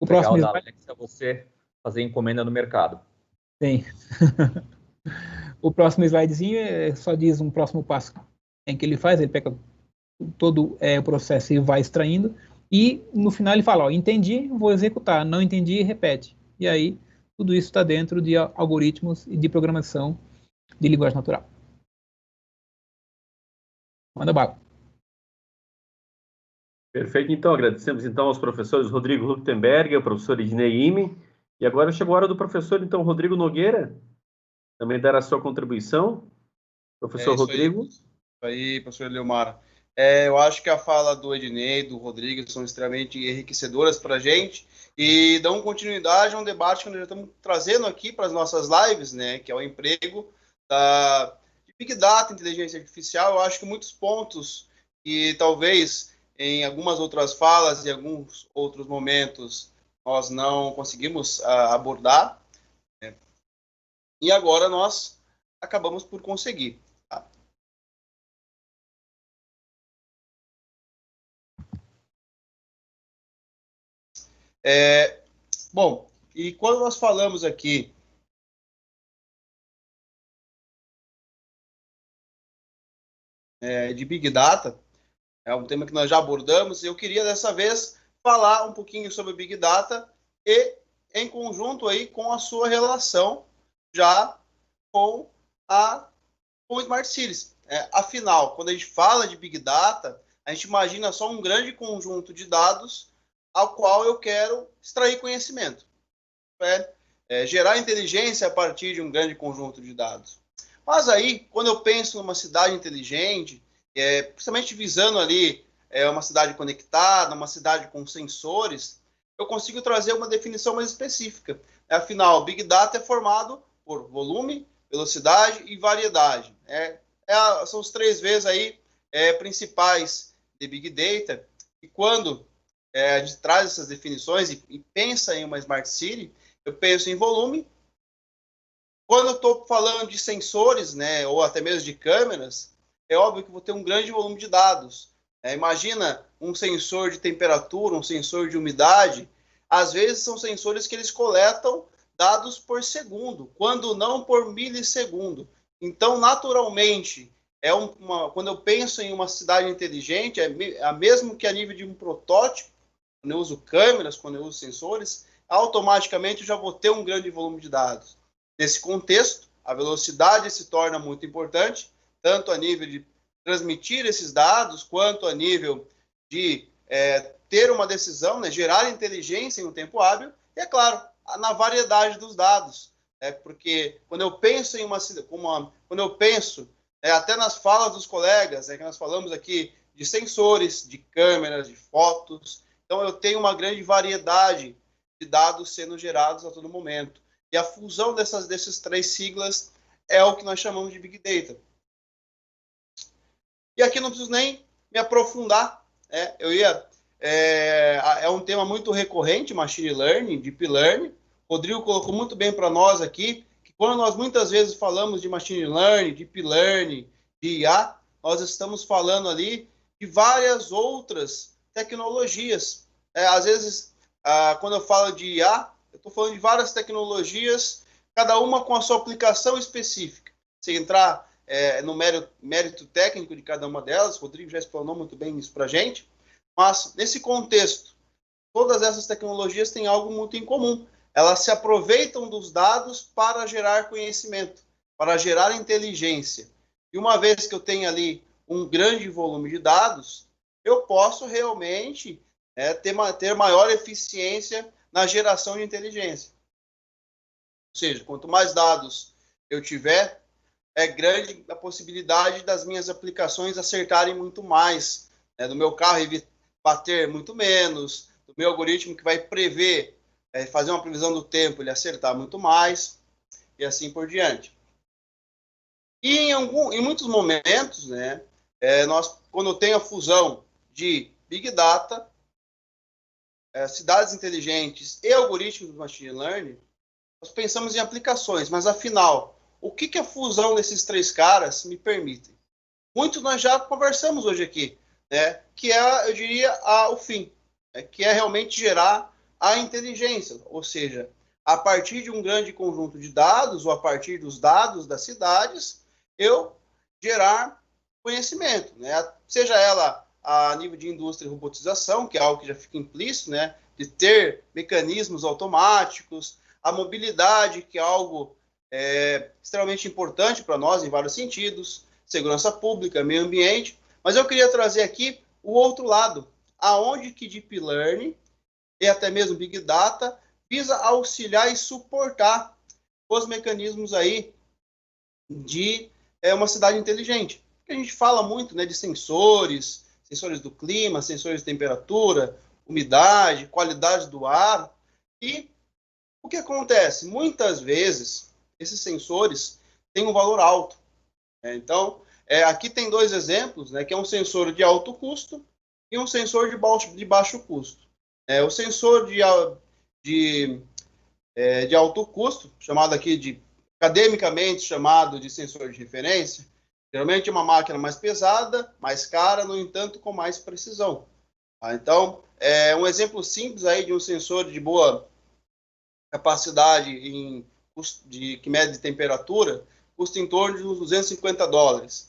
O próximo slide... Alexa, você fazer encomenda no mercado. Sim. O próximo slidezinho só diz um próximo passo em que ele faz, ele pega todo o processo e vai extraindo, e no final ele fala, entendi, vou executar, não entendi, repete. E aí, tudo isso está dentro de algoritmos e de programação de linguagem natural. Manda bala. Perfeito, então, agradecemos então aos professores Rodrigo Luktenberg, o professor Ednei Ime, e agora chegou a hora do professor, então, Rodrigo Nogueira, também dar a sua contribuição. Professor Rodrigo. Isso aí, professor Eliomar. Eu acho que a fala do Ednei, do Rodrigo, são extremamente enriquecedoras para a gente e dão continuidade a um debate que nós já estamos trazendo aqui para as nossas lives, né, que é o emprego de Big Data, inteligência artificial. Eu acho que muitos pontos que talvez em algumas outras falas e alguns outros momentos nós não conseguimos abordar, né? E agora nós acabamos por conseguir. Tá? Bom, e quando nós falamos aqui de Big Data, é um tema que nós já abordamos, e eu queria dessa vez falar um pouquinho sobre Big Data e em conjunto aí com a sua relação já com Smart Cities. Afinal, quando a gente fala de Big Data, a gente imagina só um grande conjunto de dados ao qual eu quero extrair conhecimento. Gerar inteligência a partir de um grande conjunto de dados. Mas aí, quando eu penso numa cidade inteligente, principalmente visando ali uma cidade conectada, uma cidade com sensores, eu consigo trazer uma definição mais específica. Afinal, Big Data é formado por volume, velocidade e variedade. São os 3 V's aí, principais de Big Data. E quando a gente traz essas definições e pensa em uma Smart City, eu penso em volume. Quando eu estou falando de sensores, né, ou até mesmo de câmeras, é óbvio que vou ter um grande volume de dados. Imagina um sensor de temperatura, um sensor de umidade. Às vezes são sensores que eles coletam dados por segundo, quando não por milissegundo. Então, naturalmente, quando eu penso em uma cidade inteligente, mesmo que a nível de um protótipo, quando eu uso câmeras, quando eu uso sensores, automaticamente eu já vou ter um grande volume de dados. Nesse contexto, a velocidade se torna muito importante, tanto a nível de transmitir esses dados, quanto a nível de ter uma decisão, né, gerar inteligência em um tempo hábil, e, é claro, na variedade dos dados. Porque quando eu penso em quando eu penso, até nas falas dos colegas, que nós falamos aqui de sensores, de câmeras, de fotos, então eu tenho uma grande variedade de dados sendo gerados a todo momento. E a fusão desses 3 siglas é o que nós chamamos de Big Data. E aqui não preciso nem me aprofundar. É um tema muito recorrente, Machine Learning, Deep Learning. Rodrigo colocou muito bem para nós aqui, que quando nós muitas vezes falamos de Machine Learning, Deep Learning, de IA, nós estamos falando ali de várias outras tecnologias. Às vezes, quando eu falo de IA, eu estou falando de várias tecnologias, cada uma com a sua aplicação específica. Se entrar no mérito técnico de cada uma delas, o Rodrigo já explanou muito bem isso para a gente, mas nesse contexto, todas essas tecnologias têm algo muito em comum. Elas se aproveitam dos dados para gerar conhecimento, para gerar inteligência. E uma vez que eu tenho ali um grande volume de dados, eu posso realmente ter maior eficiência na geração de inteligência. Ou seja, quanto mais dados eu tiver, é grande a possibilidade das minhas aplicações acertarem muito mais, do meu carro bater muito menos, do meu algoritmo que vai prever, fazer uma previsão do tempo, ele acertar muito mais, e assim por diante. E em muitos momentos, quando eu tenho a fusão de Big Data, cidades inteligentes e algoritmos de Machine Learning, nós pensamos em aplicações, mas afinal, o que a fusão desses três caras me permite? Muito nós já conversamos hoje aqui, que é, eu diria, o fim, que é realmente gerar a inteligência, ou seja, a partir de um grande conjunto de dados, ou a partir dos dados das cidades, eu gerar conhecimento, seja ela a nível de indústria e robotização, que é algo que já fica implícito, de ter mecanismos automáticos, a mobilidade, que é algo extremamente importante para nós em vários sentidos, segurança pública, meio ambiente, mas eu queria trazer aqui o outro lado, aonde que Deep Learning e até mesmo Big Data visa auxiliar e suportar os mecanismos aí de uma cidade inteligente. A gente fala muito de sensores do clima, sensores de temperatura, umidade, qualidade do ar, e o que acontece? Muitas vezes, esses sensores têm um valor alto. Então, aqui tem dois exemplos, que é um sensor de alto custo e um sensor de baixo custo. O sensor de alto custo, chamado aqui academicamente chamado de sensor de referência, geralmente é uma máquina mais pesada, mais cara, no entanto, com mais precisão. Então, um exemplo simples aí de um sensor de boa capacidade que mede temperatura custa em torno de uns $250.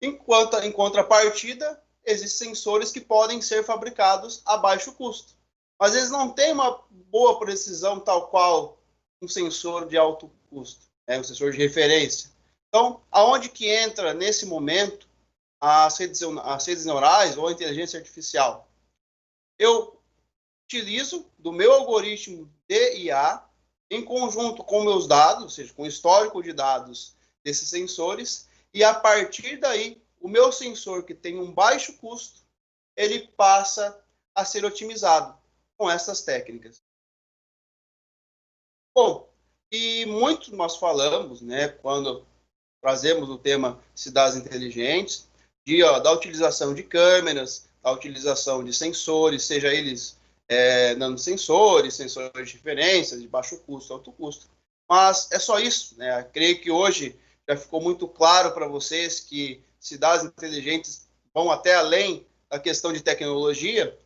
Em contrapartida, existem sensores que podem ser fabricados a baixo custo. Mas eles não têm uma boa precisão tal qual um sensor de alto custo, um sensor de referência. Então, aonde que entra, nesse momento, as redes neurais ou a inteligência artificial? Eu utilizo do meu algoritmo de IA, em conjunto com meus dados, ou seja, com o histórico de dados desses sensores, e a partir daí, o meu sensor, que tem um baixo custo, ele passa a ser otimizado com essas técnicas. Bom, e muito nós falamos, quando trazemos o tema cidades inteligentes, da utilização de câmeras, da utilização de sensores, seja eles nanosensores, sensores de referência, de baixo custo, alto custo. Mas é só isso, Creio que hoje já ficou muito claro para vocês que cidades inteligentes vão até além da questão de tecnologia,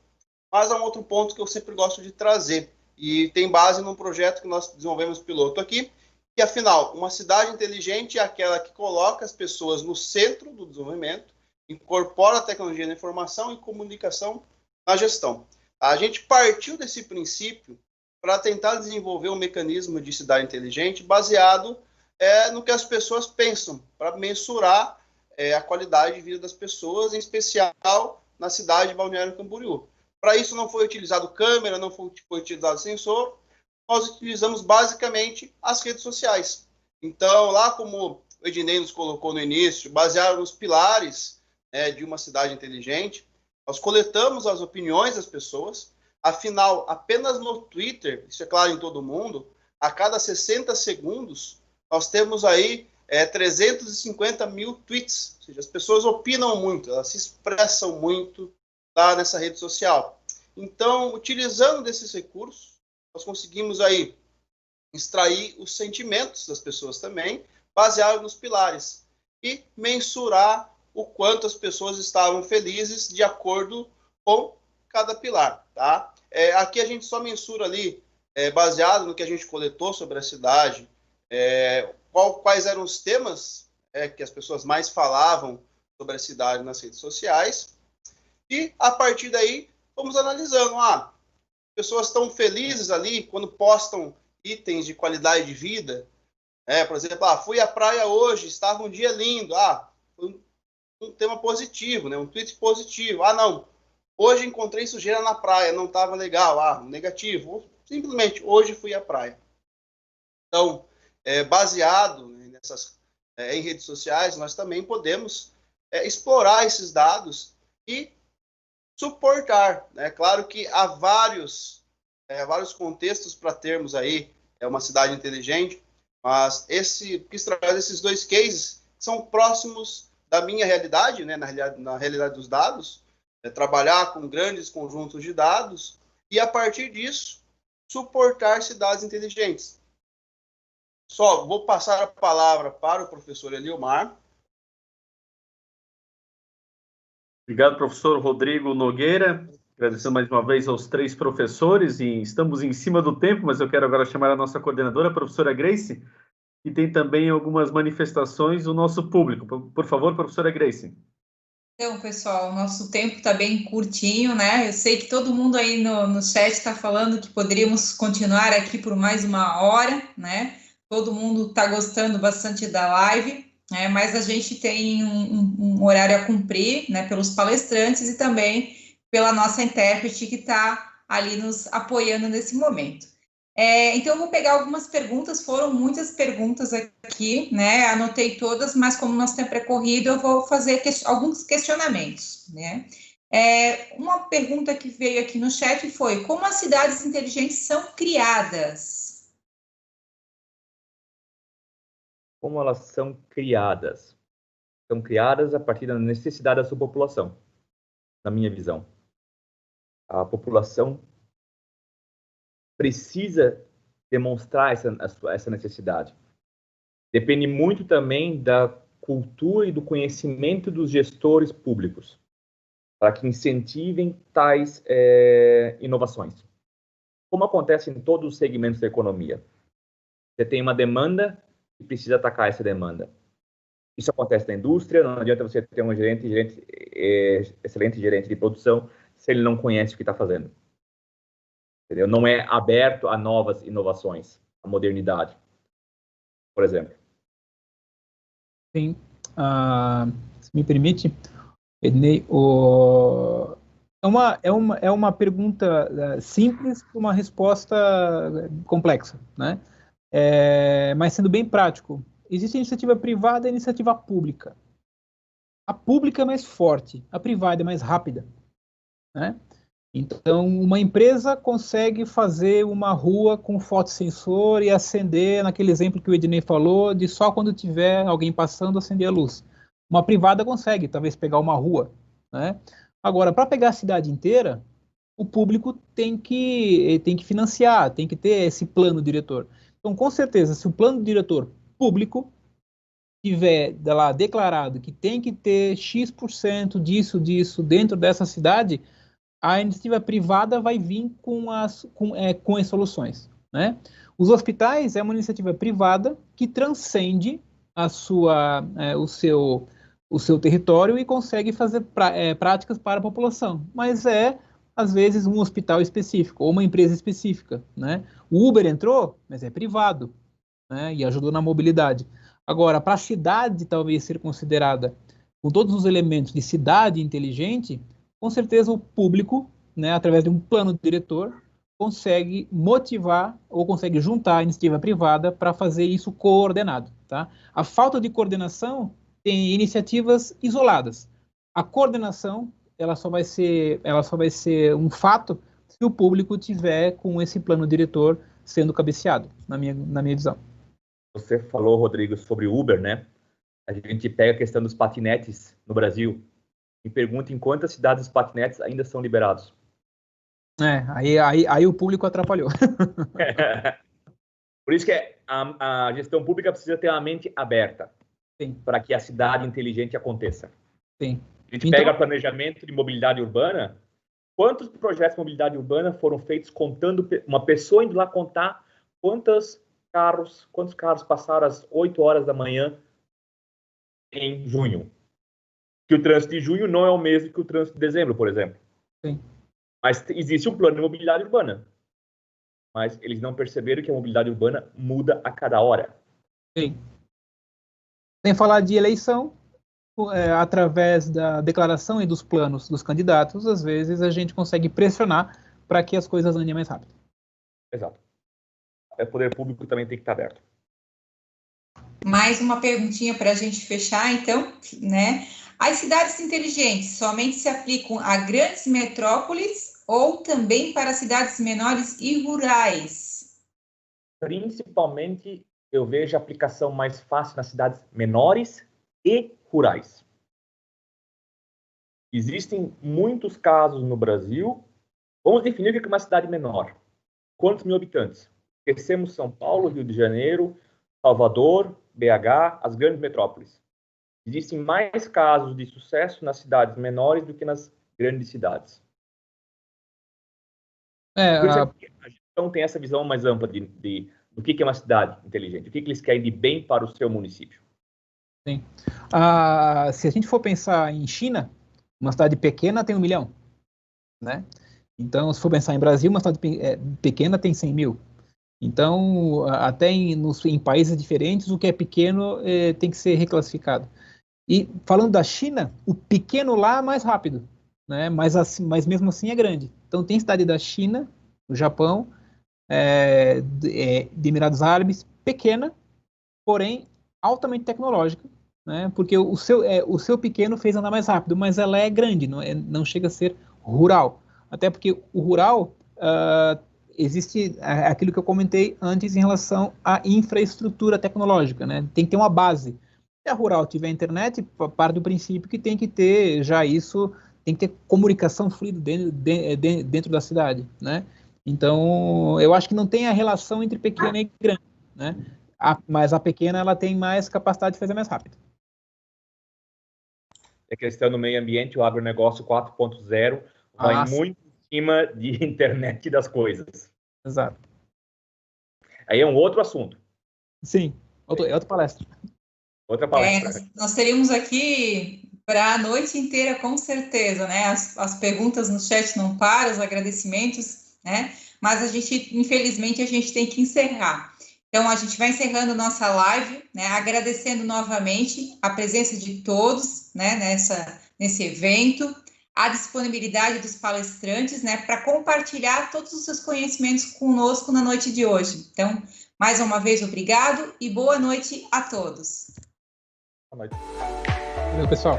mas há um outro ponto que eu sempre gosto de trazer, e tem base num projeto que nós desenvolvemos piloto aqui, que afinal, uma cidade inteligente é aquela que coloca as pessoas no centro do desenvolvimento, incorpora a tecnologia da informação e comunicação na gestão. A gente partiu desse princípio para tentar desenvolver um mecanismo de cidade inteligente baseado no que as pessoas pensam, para mensurar a qualidade de vida das pessoas, em especial na cidade de Balneário Camboriú. Para isso não foi utilizado câmera, não foi utilizado sensor, nós utilizamos basicamente as redes sociais. Então, lá como o Ednei nos colocou no início, baseado nos pilares de uma cidade inteligente, nós coletamos as opiniões das pessoas, afinal, apenas no Twitter, isso é claro em todo mundo, a cada 60 segundos, nós temos aí 350 mil tweets, ou seja, as pessoas opinam muito, elas se expressam muito lá nessa rede social. Então, utilizando desses recursos, nós conseguimos aí extrair os sentimentos das pessoas também, baseado nos pilares, e mensurar o quanto as pessoas estavam felizes de acordo com cada pilar, tá? Aqui a gente só mensura ali, baseado no que a gente coletou sobre a cidade, quais eram os temas que as pessoas mais falavam sobre a cidade nas redes sociais, e a partir daí vamos analisando, pessoas estão felizes ali quando postam itens de qualidade de vida. Por exemplo, fui à praia hoje, estava um dia lindo. Foi um tema positivo, né? Um tweet positivo. Não, hoje encontrei sujeira na praia, não estava legal. Negativo. Simplesmente, hoje fui à praia. Então, baseado, né, em redes sociais, nós também podemos explorar esses dados e suportar. Né? Claro que há vários contextos para termos aí uma cidade inteligente, mas quis trazer esses dois cases que são próximos da minha realidade, né? na realidade dos dados, trabalhar com grandes conjuntos de dados e, a partir disso, suportar cidades inteligentes. Só vou passar a palavra para o professor Eliomar. Obrigado, professor Rodrigo Nogueira. Agradecendo mais uma vez aos 3 professores, e estamos em cima do tempo, mas eu quero agora chamar a nossa coordenadora, a professora Grace, e tem também algumas manifestações do nosso público. Por favor, professora Grace. Então, pessoal, o nosso tempo está bem curtinho, né? Eu sei que todo mundo aí no chat está falando que poderíamos continuar aqui por mais 1 hora, né? Todo mundo está gostando bastante da live, né? Mas a gente tem um horário a cumprir, né? Pelos palestrantes e também pela nossa intérprete que está ali nos apoiando nesse momento. Então, eu vou pegar algumas perguntas, foram muitas perguntas aqui, né? Anotei todas, mas como nosso tempo é corrido, eu vou fazer alguns questionamentos, né? Uma pergunta que veio aqui no chat foi: como as cidades inteligentes são criadas? Como elas são criadas? São criadas a partir da necessidade da sua população, na minha visão. A população precisa demonstrar essa necessidade. Depende muito também da cultura e do conhecimento dos gestores públicos, para que incentivem tais inovações. Como acontece em todos os segmentos da economia. Você tem uma demanda e precisa atacar essa demanda. Isso acontece na indústria, não adianta você ter um excelente gerente de produção se ele não conhece o que está fazendo. Entendeu? Não é aberto a novas inovações, a modernidade, por exemplo. Sim. Se me permite, Ednei, é uma pergunta simples com uma resposta complexa, né? Mas sendo bem prático, existe a iniciativa privada e a iniciativa pública. A pública é mais forte, a privada é mais rápida, né? Então, uma empresa consegue fazer uma rua com fotossensor e acender, naquele exemplo que o Ednei falou, de só quando tiver alguém passando acender a luz. Uma privada consegue, talvez, pegar uma rua, né? Agora, para pegar a cidade inteira, o público tem que financiar, tem que ter esse plano diretor. Então, com certeza, se o plano diretor público tiver lá declarado que tem que ter X% disso dentro dessa cidade, a iniciativa privada vai vir com as soluções, né? Os hospitais é uma iniciativa privada que transcende o seu território e consegue fazer práticas para a população, mas às vezes, um hospital específico ou uma empresa específica, né? O Uber entrou, mas é privado, né? E ajudou na mobilidade. Agora, para a cidade talvez ser considerada com todos os elementos de cidade inteligente, com certeza o público, né, através de um plano diretor, consegue motivar ou consegue juntar a iniciativa privada para fazer isso coordenado, tá? A falta de coordenação tem iniciativas isoladas. A coordenação, ela só vai ser um fato se o público tiver com esse plano diretor sendo cabeceado, na minha visão. Você falou, Rodrigo, sobre Uber, né? A gente pega a questão dos patinetes no Brasil. Me pergunta em quantas cidades os patinetes ainda são liberados. Aí o público atrapalhou. Por isso que a gestão pública precisa ter uma mente aberta para que a cidade inteligente aconteça. Sim. A gente pega planejamento de mobilidade urbana. Quantos projetos de mobilidade urbana foram feitos contando, uma pessoa indo lá contar quantos carros passaram às 8 horas da manhã em junho? Que o trânsito de junho não é o mesmo que o trânsito de dezembro, por exemplo. Sim. Mas existe um plano de mobilidade urbana. Mas eles não perceberam que a mobilidade urbana muda a cada hora. Sim. Sem falar de eleição, através da declaração e dos planos dos candidatos, às vezes a gente consegue pressionar para que as coisas andem mais rápido. Exato. O poder público também tem que estar aberto. Mais uma perguntinha para a gente fechar, então, né? As cidades inteligentes somente se aplicam a grandes metrópoles ou também para cidades menores e rurais? Principalmente, eu vejo a aplicação mais fácil nas cidades menores e rurais. Existem muitos casos no Brasil. Vamos definir o que é uma cidade menor. Quantos mil habitantes? Esquecemos São Paulo, Rio de Janeiro, Salvador, BH, as grandes metrópoles. Existem mais casos de sucesso nas cidades menores do que nas grandes cidades. Por isso a gestão tem essa visão mais ampla do que é uma cidade inteligente, o que eles querem de bem para o seu município. Sim. Se a gente for pensar em China, uma cidade pequena tem 1 milhão, né? Então, se for pensar em Brasil, uma cidade pequena tem 100 mil. Então, até em países diferentes, o que é pequeno tem que ser reclassificado. E falando da China, o pequeno lá é mais rápido, né? Mas mesmo assim é grande. Então, tem cidade da China, do Japão, de Emirados Árabes, pequena, porém altamente tecnológica, né? Porque o seu pequeno fez andar mais rápido, mas ela é grande, não chega a ser rural. Até porque o rural existe aquilo que eu comentei antes em relação à infraestrutura tecnológica, né? Tem que ter uma base. Se a rural tiver internet, parte do princípio que tem que ter já isso, tem que ter comunicação fluida dentro da cidade, né? Então, eu acho que não tem a relação entre pequena e grande, né? Mas a pequena, ela tem mais capacidade de fazer mais rápido. A questão do meio ambiente, o agronegócio 4.0 vai muito em cima de internet das coisas. Exato. Aí é um outro assunto. Sim, outra palestra. Outra palestra. Nós teríamos aqui para a noite inteira, com certeza, né? As perguntas no chat não param, os agradecimentos, né? Mas infelizmente, a gente tem que encerrar. Então, a gente vai encerrando nossa live, né? Agradecendo novamente a presença de todos, né? Nesse evento, a disponibilidade dos palestrantes, né? Para compartilhar todos os seus conhecimentos conosco na noite de hoje. Então, mais uma vez, obrigado e boa noite a todos. Boa noite. Valeu, pessoal.